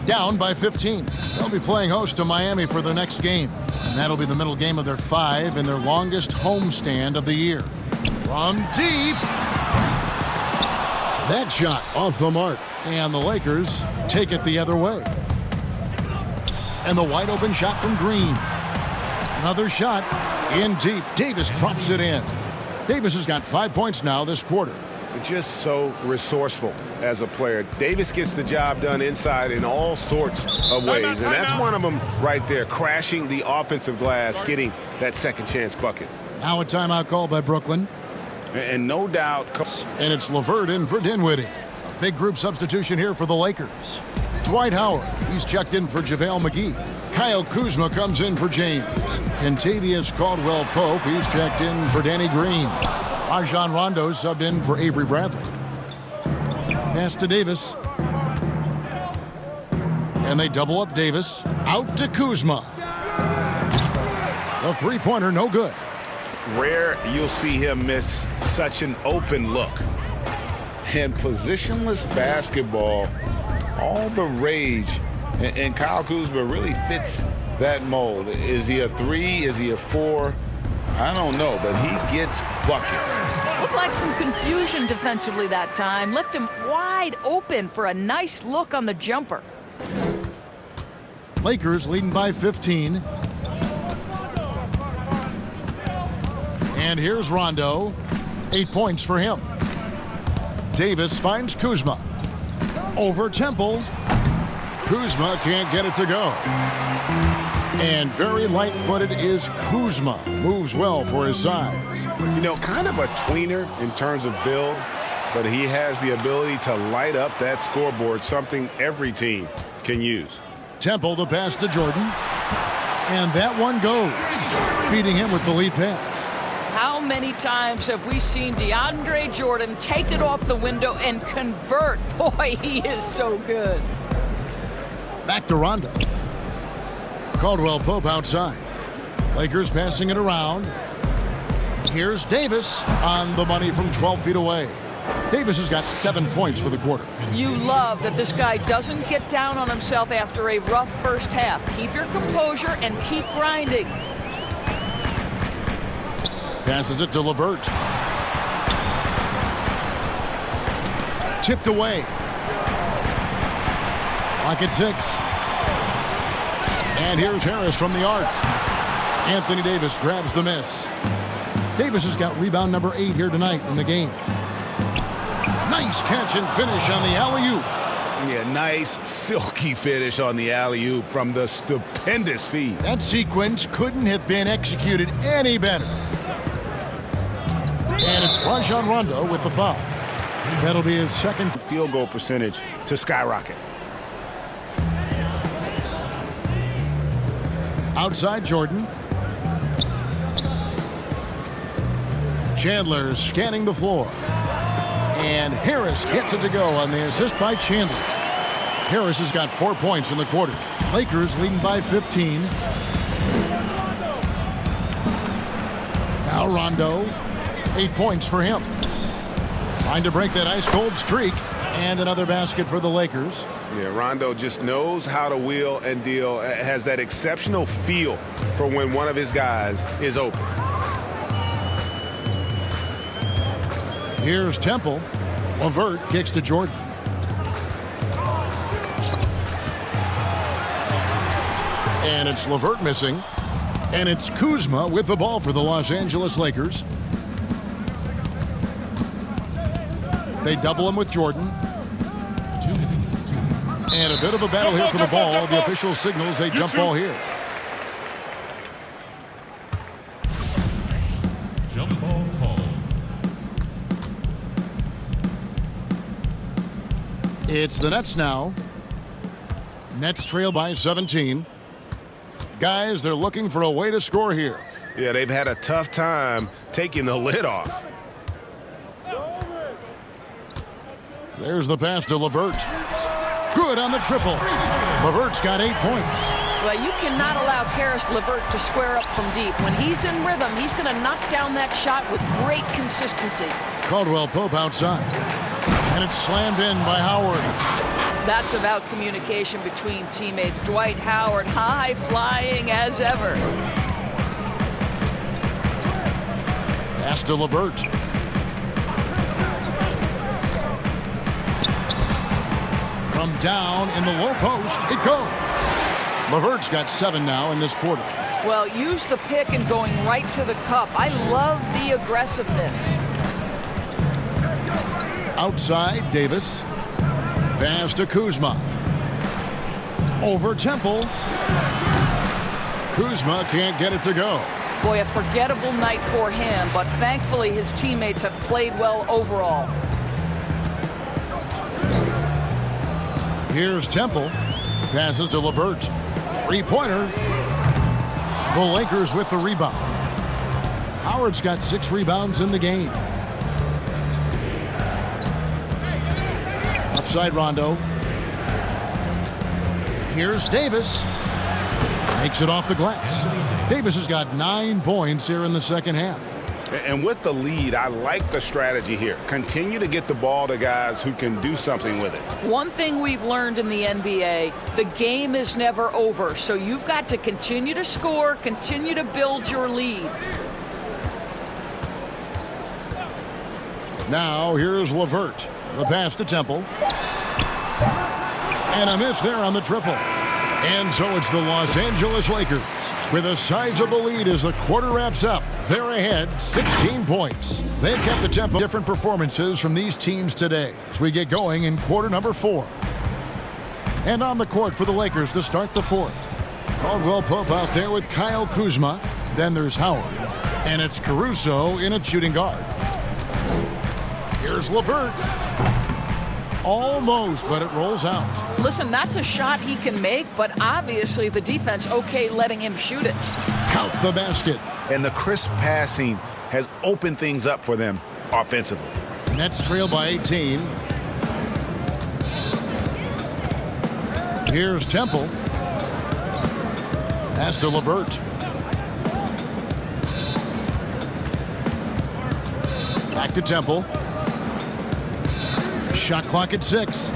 Down by 15. They'll be playing host to Miami for their next game. And that'll be the middle game of their 5 and their longest homestand of the year. From deep. That shot off the mark. And the Lakers take it the other way. And the wide open shot from Green. Another shot in deep. Davis drops it in. Davis has got 5 points now this quarter. Just so resourceful as a player. Davis gets the job done inside in all sorts of ways. And that's one of them right there, crashing the offensive glass, getting that second chance bucket. Now a timeout call by Brooklyn. And no doubt. And it's LeVert in for Dinwiddie. A big group substitution here for the Lakers. Dwight Howard, he's checked in for JaVale McGee. Kyle Kuzma comes in for James. Kentavious Caldwell-Pope, he's checked in for Danny Green. Rajon Rondo subbed in for Avery Bradley. Pass to Davis. And they double up Davis. Out to Kuzma. The three-pointer no good. Rare you'll see him miss such an open look. And positionless basketball, all the rage. And Kyle Kuzma really fits that mold. Is he a 3? Is he a 4? I don't know, but he gets buckets. Looked like some confusion defensively that time. Left him wide open for a nice look on the jumper. Lakers leading by 15. And here's Rondo. 8 points for him. Davis finds Kuzma. Over Temple. Kuzma can't get it to go. And very light-footed is Kuzma. Moves well for his size. You know, kind of a tweener in terms of build, but he has the ability to light up that scoreboard, something every team can use. Temple the pass to Jordan. And that one goes. Feeding him with the lead pass. How many times have we seen DeAndre Jordan take it off the window and convert? Boy, he is so good. Back to Rondo. Caldwell-Pope outside. Lakers passing it around. Here's Davis on the money from 12 feet away. Davis has got 7 points for the quarter. You love that this guy doesn't get down on himself after a rough first half. Keep your composure and keep grinding. Passes it to LeVert. Tipped away. Clock at 6. And here's Harris from the arc. Anthony Davis grabs the miss. Davis has got rebound number 8 here tonight in the game. Nice catch and finish on the alley-oop. Yeah, nice silky finish on the alley-oop from the stupendous feed. That sequence couldn't have been executed any better. And it's Rajon Rondo with the foul. That'll be his second Field goal percentage to skyrocket. outside Jordan. Chandler scanning the floor. And Harris gets it to go on the assist by Chandler. Harris has got 4 points in the quarter. Lakers leading by 15. Now Rondo, 8 points for him. Trying to break that ice-cold streak. And another basket for the Lakers. Yeah, Rondo just knows how to wheel and deal. Has that exceptional feel for when one of his guys is open. Here's Temple. LeVert kicks to Jordan. And it's LeVert missing. And it's Kuzma with the ball for the Los Angeles Lakers. They double him with Jordan. And a bit of a battle here for the ball. The official signals a jump ball here. Jump ball call. It's the Nets now. Nets trail by 17. Guys, they're looking for a way to score here. Yeah, they've had a tough time taking the lid off. There's the pass to LeVert. Good on the triple. LeVert's got 8 points. Well, you cannot allow Karis LeVert to square up from deep. When he's in rhythm, he's going to knock down that shot with great consistency. Caldwell Pope outside. And it's slammed in by Howard. That's about communication between teammates. Dwight Howard, high flying as ever. Pass to LeVert. From down in the low post, it goes. LeVert's got 7 now in this quarter. Well, use the pick and going right to the cup. I love the aggressiveness. Outside, Davis. Pass to Kuzma. Over Temple. Kuzma can't get it to go. Boy, a forgettable night for him, but thankfully his teammates have played well overall. Here's Temple. Passes to LeVert. Three-pointer. The Lakers with the rebound. Howard's got 6 rebounds in the game. Offside Rondo. Here's Davis. Makes it off the glass. Davis has got 9 points here in the second half. And with the lead, I like the strategy here. Continue to get the ball to guys who can do something with it. One thing we've learned in the NBA, the game is never over. So you've got to continue to score, continue to build your lead. Now here's LeVert. The pass to Temple. And a miss there on the triple. And so it's the Los Angeles Lakers with a sizable lead as the quarter wraps up. They're ahead 16 points. They've kept the tempo. Different performances from these teams today as we get going in quarter number 4. And on the court for the Lakers to start the 4th. Caldwell Pope out there with Kyle Kuzma. Then there's Howard. And it's Caruso in at shooting guard. Here's LeVert. Almost, but it rolls out. Listen, that's a shot he can make, but obviously the defense okay letting him shoot it. Count the basket. And the crisp passing has opened things up for them offensively. Nets trail by 18. Here's Temple. Pass to LeVert. Back to Temple. Shot clock at 6.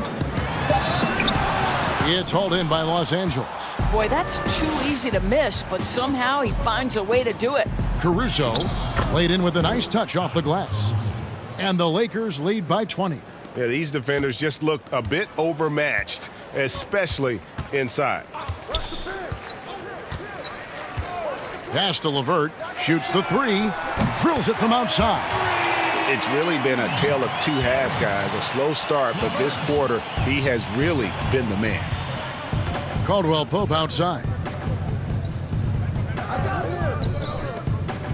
It's hauled in by Los Angeles. Boy, that's too easy to miss, but somehow he finds a way to do it. Caruso laid in with a nice touch off the glass. And the Lakers lead by 20. Yeah, these defenders just looked a bit overmatched, especially inside. Pass to LeVert. Shoots the 3. Drills it from outside. It's really been a tale of two halves, guys. A slow start, but this quarter, he has really been the man. Caldwell Pope outside.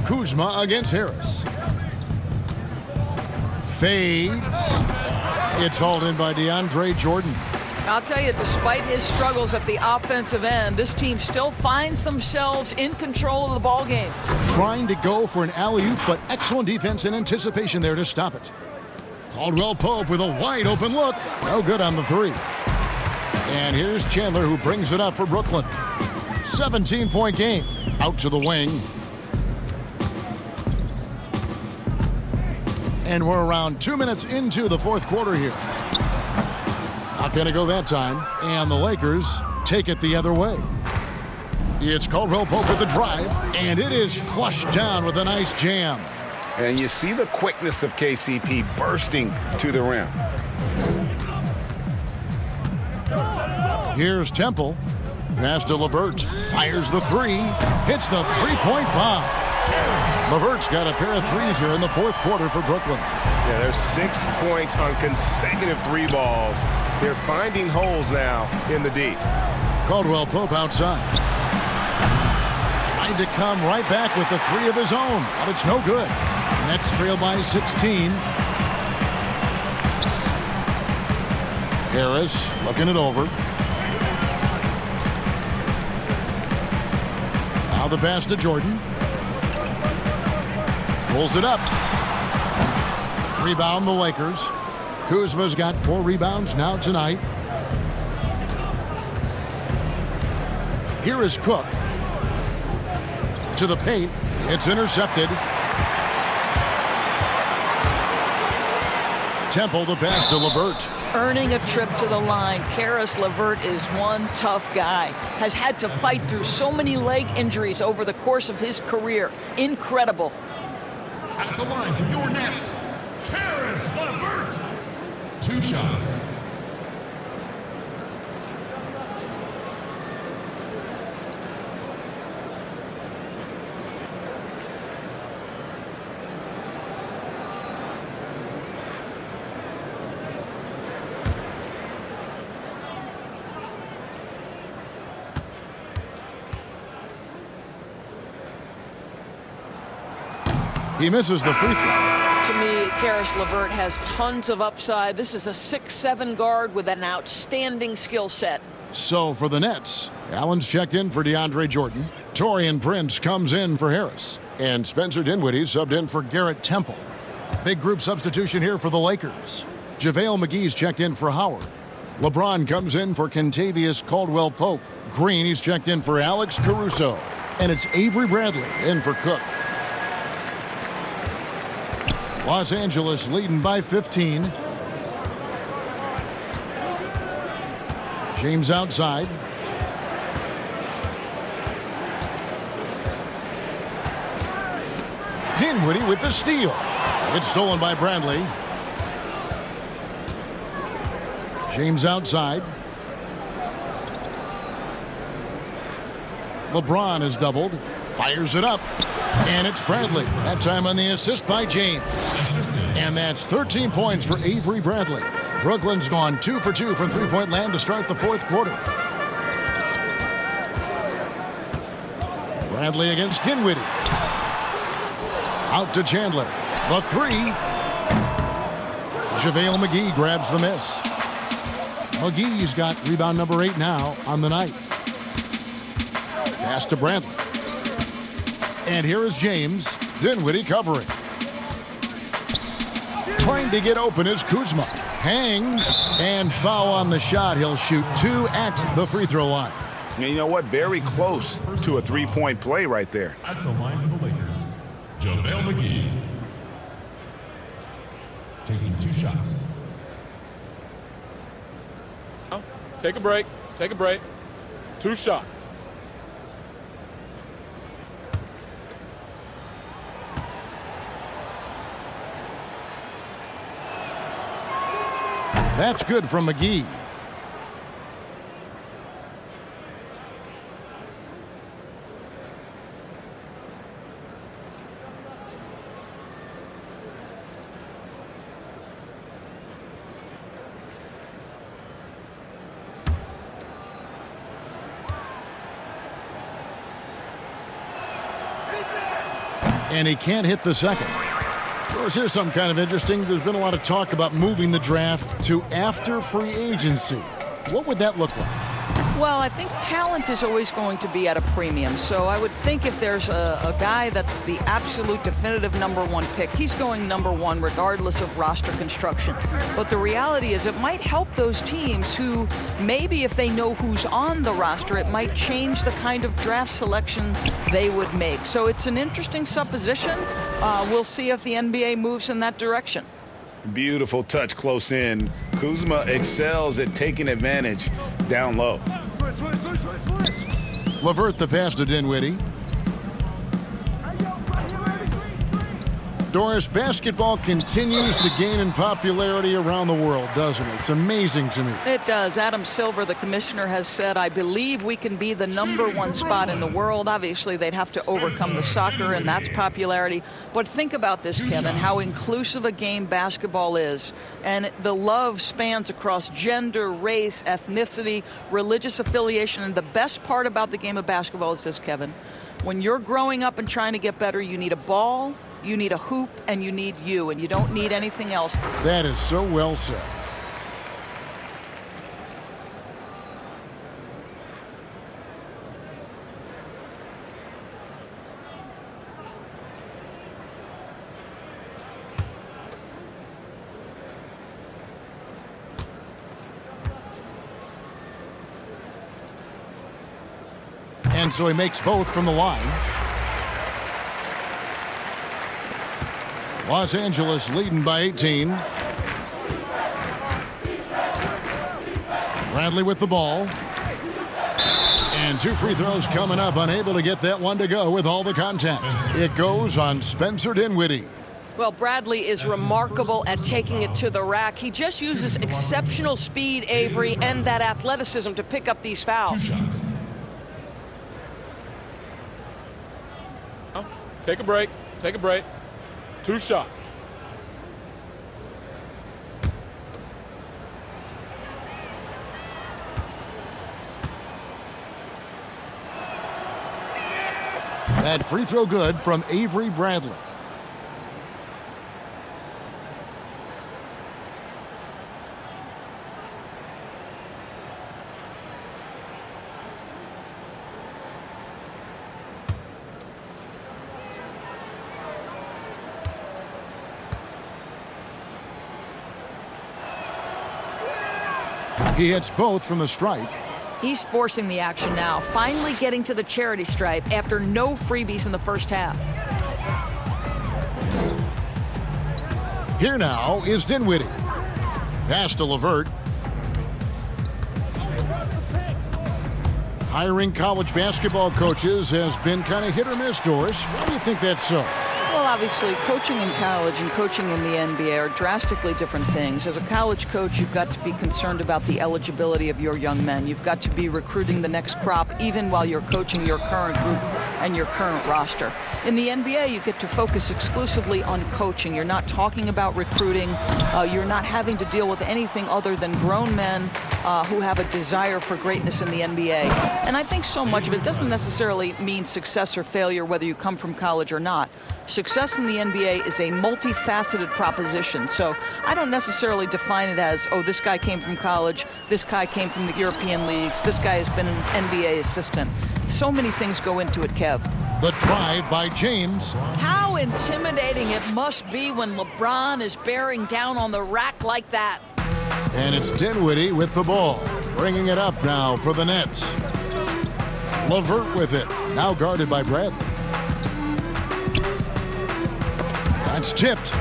Kuzma against Harris. Fades. It's hauled in by DeAndre Jordan. I'll tell you, despite his struggles at the offensive end, this team still finds themselves in control of the ball game. Trying to go for an alley-oop, but excellent defense and anticipation there to stop it. Caldwell Pope with a wide open look. No good on the 3. And here's Chandler, who brings it up for Brooklyn. 17-point game. Out to the wing. And we're around 2 minutes into the fourth quarter here. Not going to go that time. And the Lakers take it the other way. It's Caldwell Pope with the drive. And it is flushed down with a nice jam. And you see the quickness of KCP bursting to the rim. Here's Temple. Pass to LeVert. Fires the 3. Hits the three-point bomb. LeVert's got a pair of threes here in the fourth quarter for Brooklyn. Yeah, there's 6 points on consecutive 3 balls. They're finding holes now in the D. Caldwell Pope outside. Trying to come right back with the 3 of his own, but it's no good. Nets trail by 16. Harris looking it over. Now the pass to Jordan. Pulls it up. Rebound the Lakers. Kuzma's got 4 rebounds now tonight. Here is Cook. To the paint. It's intercepted. Temple the pass to LeVert. Earning a trip to the line, Karis LeVert is one tough guy. Has had to fight through so many leg injuries over the course of his career. Incredible. At the line for your Nets, Kyrie Irving. 2 shots. He misses the free throw. To me, Karis LeVert has tons of upside. This is a 6'7" guard with an outstanding skill set. So for the Nets, Allen's checked in for DeAndre Jordan. Taurean Prince comes in for Harris. And Spencer Dinwiddie subbed in for Garrett Temple. A big group substitution here for the Lakers. JaVale McGee's checked in for Howard. LeBron comes in for Kentavious Caldwell-Pope. Green, he's checked in for Alex Caruso. And it's Avery Bradley in for Cook. Los Angeles leading by 15. James outside. Dinwiddie with the steal. It's stolen by Bradley. James outside. LeBron is doubled. Fires it up. And it's Bradley. That time on the assist by James. And that's 13 points for Avery Bradley. Brooklyn's gone 2 for 2 from three-point land to start the fourth quarter. Bradley against Dinwiddie. Out to Chandler. The 3. JaVale McGee grabs the miss. McGee's got rebound number 8 now on the night. Pass to Bradley. And here is James. Dinwiddie covering. Trying to get open is Kuzma. Hangs and foul on the shot. He'll shoot 2 at the free throw line. And you know what? Very close to a three-point play right there. At the line for the Lakers, JaVale McGee. Taking 2 shots. Take a break. Take a break. 2 shots. That's good from McGee. And he can't hit the second. Of course, here's something kind of interesting. There's been a lot of talk about moving the draft to after free agency. What would that look like? Well, I think talent is always going to be at a premium. So I would think if there's a guy that's the absolute definitive #1 pick, he's going #1 regardless of roster construction. But the reality is it might help those teams who maybe if they know who's on the roster, it might change the kind of draft selection they would make. So it's an interesting supposition. We'll see if the NBA moves in that direction. Beautiful touch close in. Kuzma excels at taking advantage down low. LeVert the pass to Dinwiddie. Doris, basketball continues to gain in popularity around the world, doesn't it? It's amazing to me. It does. Adam Silver, the commissioner, has said, I believe we can be the #1 spot in the world. Obviously, they'd have to overcome the soccer, and that's popularity. But think about this, Kevin, how inclusive a game basketball is. And the love spans across gender, race, ethnicity, religious affiliation. And the best part about the game of basketball is this, Kevin. When you're growing up and trying to get better, you need a ball, you need a hoop, and you need you, and you don't need anything else. That is so well said. And so he makes both from the line. Los Angeles leading by 18. Bradley with the ball. And 2 free throws coming up, unable to get that one to go with all the contact. It goes on Spencer Dinwiddie. Well, Bradley is remarkable at taking it to the rack. He just uses exceptional speed, Avery, and that athleticism to pick up these fouls. Take a break. Take a break. 2 shots. That free throw good from Avery Bradley. He hits both from the stripe. He's forcing the action now, finally getting to the charity stripe after no freebies in the first half. Here now is Dinwiddie. Pass to LeVert. Hiring college basketball coaches has been kind of hit or miss, Doris. Why do you think that's so? Well, obviously, coaching in college and coaching in the NBA are drastically different things. As a college coach, you've got to be concerned about the eligibility of your young men. You've got to be recruiting the next crop, even while you're coaching your current group and your current roster. In the NBA, you get to focus exclusively on coaching. You're not talking about recruiting. You're not having to deal with anything other than grown men who have a desire for greatness in the NBA. And I think so much of it doesn't necessarily mean success or failure, whether you come from college or not. Success in the NBA is a multifaceted proposition. So I don't necessarily define it as, oh, this guy came from college, this guy came from the European leagues, this guy has been an NBA assistant. So many things go into it, Kev. The drive by James. How intimidating it must be when LeBron is bearing down on the rack like that. And it's Dinwiddie with the ball, bringing it up now for the Nets. LeVert with it, now guarded by Bradley. That's tipped.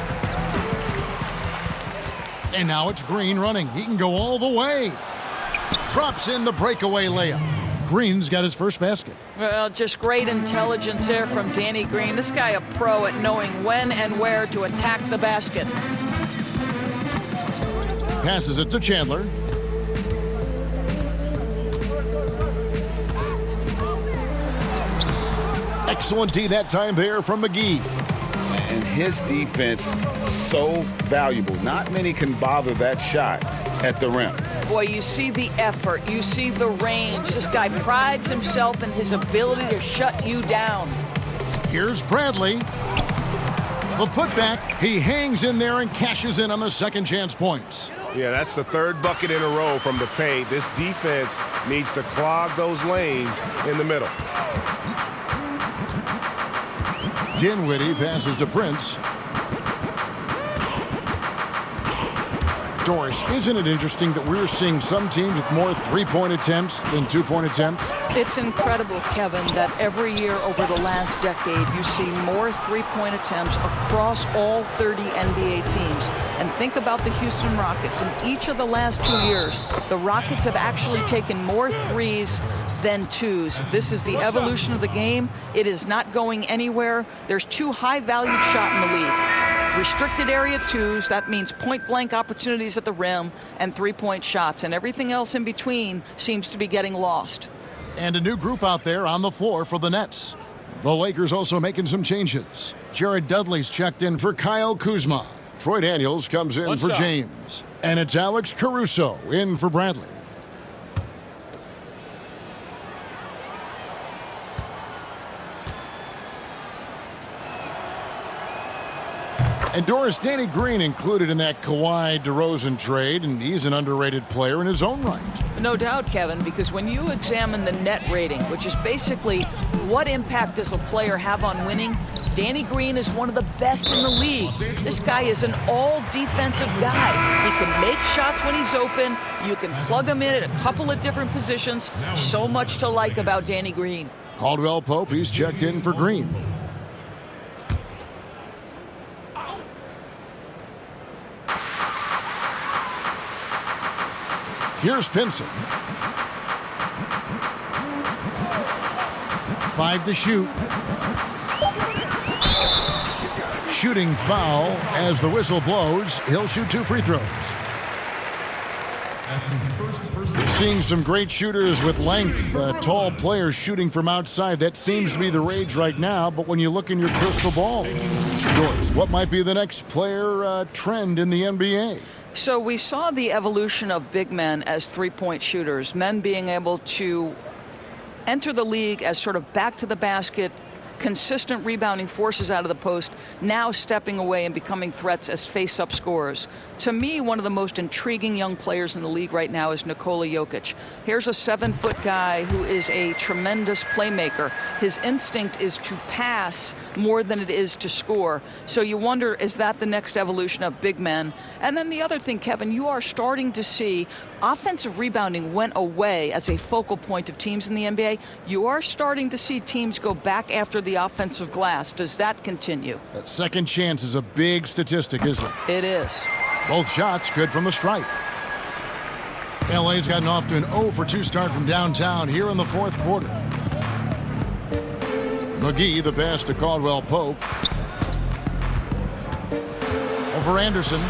And now it's Green running. He can go all the way. Drops in the breakaway layup. Green's got his first basket. Well, just great intelligence there from Danny Green. This guy a pro at knowing when and where to attack the basket. Passes it to Chandler. Excellent D that time there from McGee. And his defense so valuable. Not many can bother that shot at the rim. Boy, you see the effort. You see the range. This guy prides himself in his ability to shut you down. Here's Bradley. The putback. He hangs in there and cashes in on the second chance points. Yeah, that's the third bucket in a row from the paint. This defense needs to clog those lanes in the middle. Dinwiddie passes to Prince. Doris, isn't it interesting that we're seeing some teams with more three-point attempts than two-point attempts? It's incredible, Kevin, that every year over the last decade you see more three-point attempts across all 30 NBA teams. And think about the Houston Rockets. In each of the last 2 years, the Rockets have actually taken more threes than twos. This is the evolution of the game. It is not going anywhere. There's two high-valued shots in the league. Restricted area twos, that means point-blank opportunities at the rim and three-point shots. And everything else in between seems to be getting lost. And a new group out there on the floor for the Nets. The Lakers also making some changes. Jared Dudley's checked in for Kyle Kuzma. Troy Daniels comes in for James. And it's Alex Caruso in for Bradley. And Doris, Danny Green included in that Kawhi DeRozan trade, and he's an underrated player in his own right. No doubt, Kevin, because when you examine the net rating, which is basically what impact does a player have on winning, Danny Green is one of the best in the league. This guy is an all-defensive guy. He can make shots when he's open. You can plug him in at a couple of different positions. So much to like about Danny Green. Caldwell Pope, he's checked in for Green. Here's Pinson. 5 to shoot. Shooting foul as the whistle blows. He'll shoot 2 free throws. We're seeing some great shooters with length, tall players shooting from outside. That seems to be the rage right now, but when you look in your crystal ball, Doris, what might be the next player trend in the NBA? So we saw the evolution of big men as three-point shooters, men being able to enter the league as sort of back to the basket, consistent rebounding forces out of the post, now stepping away and becoming threats as face-up scorers. To me, one of the most intriguing young players in the league right now is Nikola Jokic. Here's a 7-foot guy who is a tremendous playmaker. His instinct is to pass more than it is to score. So you wonder, is that the next evolution of big men? And then the other thing, Kevin, you are starting to see offensive rebounding went away as a focal point of teams in the NBA. You are starting to see teams go back after the offensive glass. Does that continue? That second chance is a big statistic, isn't it? It is. Both shots good from the stripe. LA's gotten off to an 0-for-2 start from downtown here in the fourth quarter. McGee, the pass to Caldwell Pope. Over Anderson.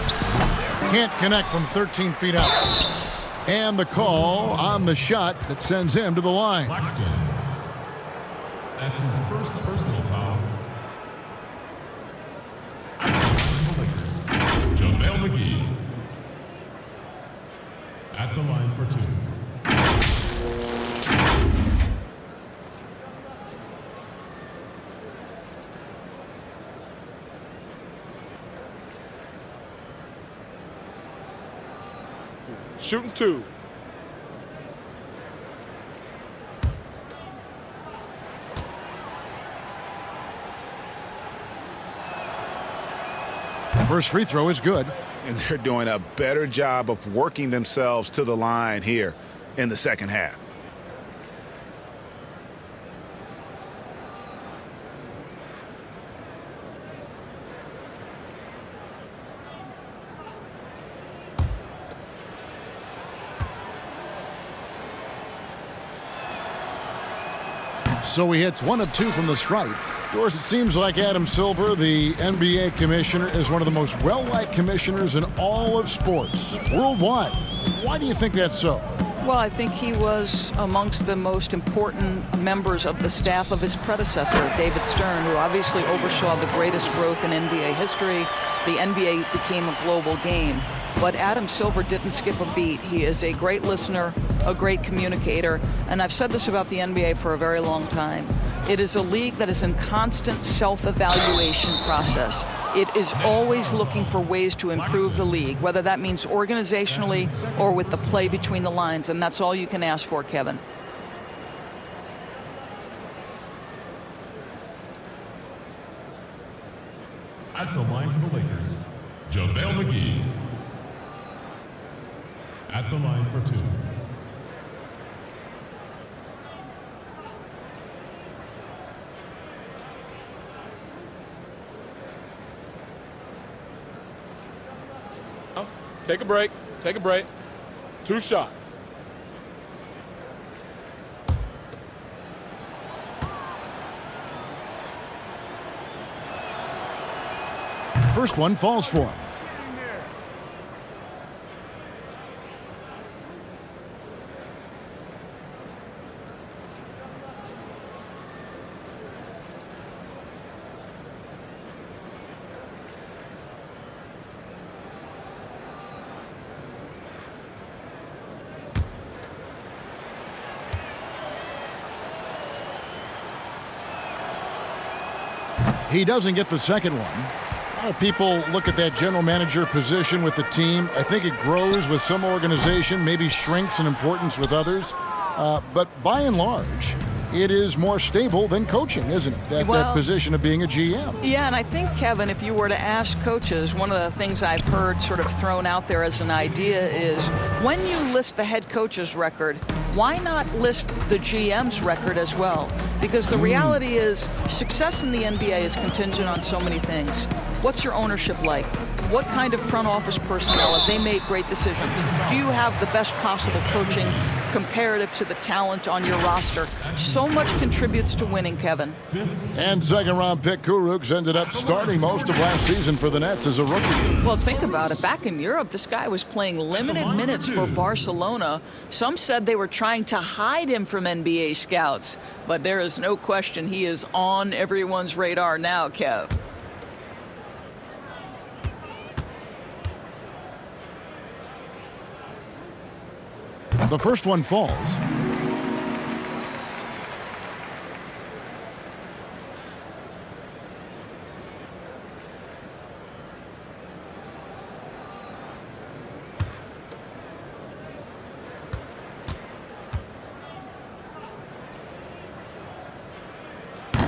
Can't connect from 13 feet out. And the call on the shot that sends him to the line. Claxton. That's his first personal foul. JaVale McGee. At the line for 2. Shooting 2. First free throw is good. And they're doing a better job of working themselves to the line here in the second half. So he hits 1 of 2 from the stripe. Of course, it seems like Adam Silver, the NBA commissioner, is one of the most well-liked commissioners in all of sports worldwide. Why do you think that's so? Well, I think he was amongst the most important members of the staff of his predecessor, David Stern, who obviously oversaw the greatest growth in NBA history. The NBA became a global game. But Adam Silver didn't skip a beat. He is a great listener, a great communicator, and I've said this about the NBA for a very long time. It is a league that is in constant self-evaluation process. It is always looking for ways to improve the league, whether that means organizationally or with the play between the lines, and that's all you can ask for, Kevin. At the line for the Lakers, JaVale McGee. At the line for 2. Take a break. Take a break. 2 shots. First one falls for him. He doesn't get the second one. A lot of people look at that general manager position with the team. I think it grows with some organization, maybe shrinks in importance with others. But by and large, it is more stable than coaching, isn't it? That position of being a GM. Yeah, and I think, Kevin, if you were to ask coaches, one of the things I've heard sort of thrown out there as an idea is when you list the head coach's record, why not list the GM's record as well? Because the reality is success in the NBA is contingent on so many things. What's your ownership like? What kind of front office personnel? Have they made great decisions? Do you have the best possible coaching comparative to the talent on your roster? So much contributes to winning, Kevin. And second-round pick Kurucs ended up starting most of last season for the Nets as a rookie. Well, think about it. Back in Europe, this guy was playing limited minutes for Barcelona. Some said they were trying to hide him from NBA scouts. But there is no question he is on everyone's radar now, Kev. The first one falls.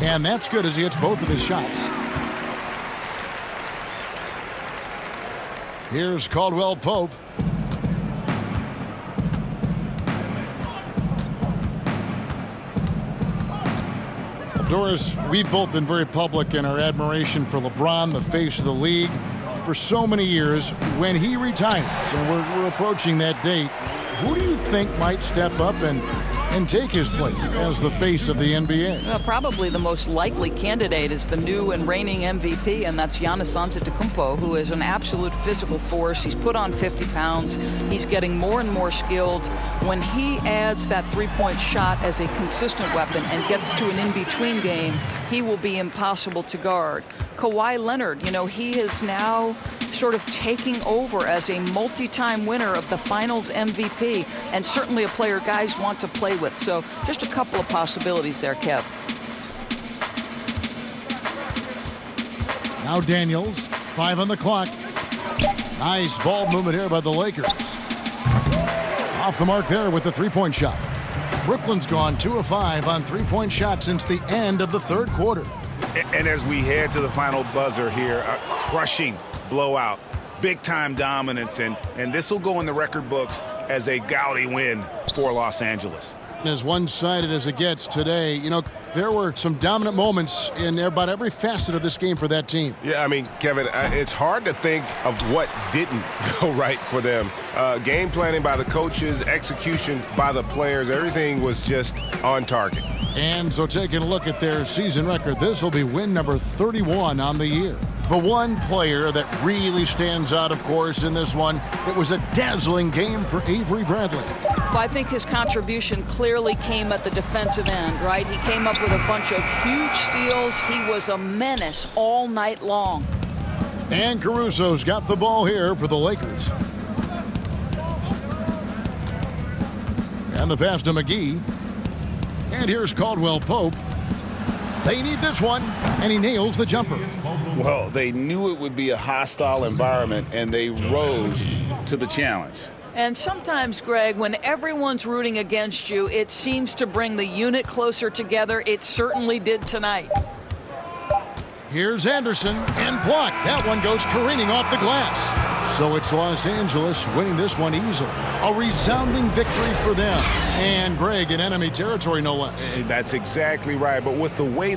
And that's good as he hits both of his shots. Here's Caldwell Pope. Doris, we've both been very public in our admiration for LeBron, the face of the league, for so many years. When he retires, and we're approaching that date, who do you think might step up and take his place as the face of the NBA? Well, probably the most likely candidate is the new and reigning MVP, and that's Giannis Antetokounmpo, who is an absolute physical force. He's put on 50 pounds. He's getting more and more skilled. When he adds that three-point shot as a consistent weapon and gets to an in-between game, he will be impossible to guard. Kawhi Leonard, he is now sort of taking over as a multi-time winner of the Finals MVP, and certainly a player guys want to play with. So just a couple of possibilities there, Kev. Now Daniels, 5 on the clock. Nice ball movement here by the Lakers. Off the mark there with the three-point shot. Brooklyn's gone 2 of 5 on three-point shots since the end of the third quarter. And as we head to the final buzzer here, a crushing blowout, big-time dominance, and this will go in the record books as a gaudy win for Los Angeles. As one-sided as it gets today, you know, there were some dominant moments in about every facet of this game for that team. Yeah, I mean, Kevin, it's hard to think of what didn't go right for them. Game planning by the coaches, execution by the players, everything was just on target. And so taking a look at their season record, this will be win number 31 on the year. The one player that really stands out, of course, in this one, it was a dazzling game for Avery Bradley. Well, I think his contribution clearly came at the defensive end, right? He came up with a bunch of huge steals. He was a menace all night long. And Caruso's got the ball here for the Lakers. And the pass to McGee. And here's Caldwell Pope. They need this one, and he nails the jumper. Well, they knew it would be a hostile environment, and they rose to the challenge. And sometimes, Greg, when everyone's rooting against you, it seems to bring the unit closer together. It certainly did tonight. Here's Anderson, and blocked. That one goes careening off the glass. So it's Los Angeles winning this one easily. A resounding victory for them. And, Greg, in enemy territory, no less. That's exactly right. But with the way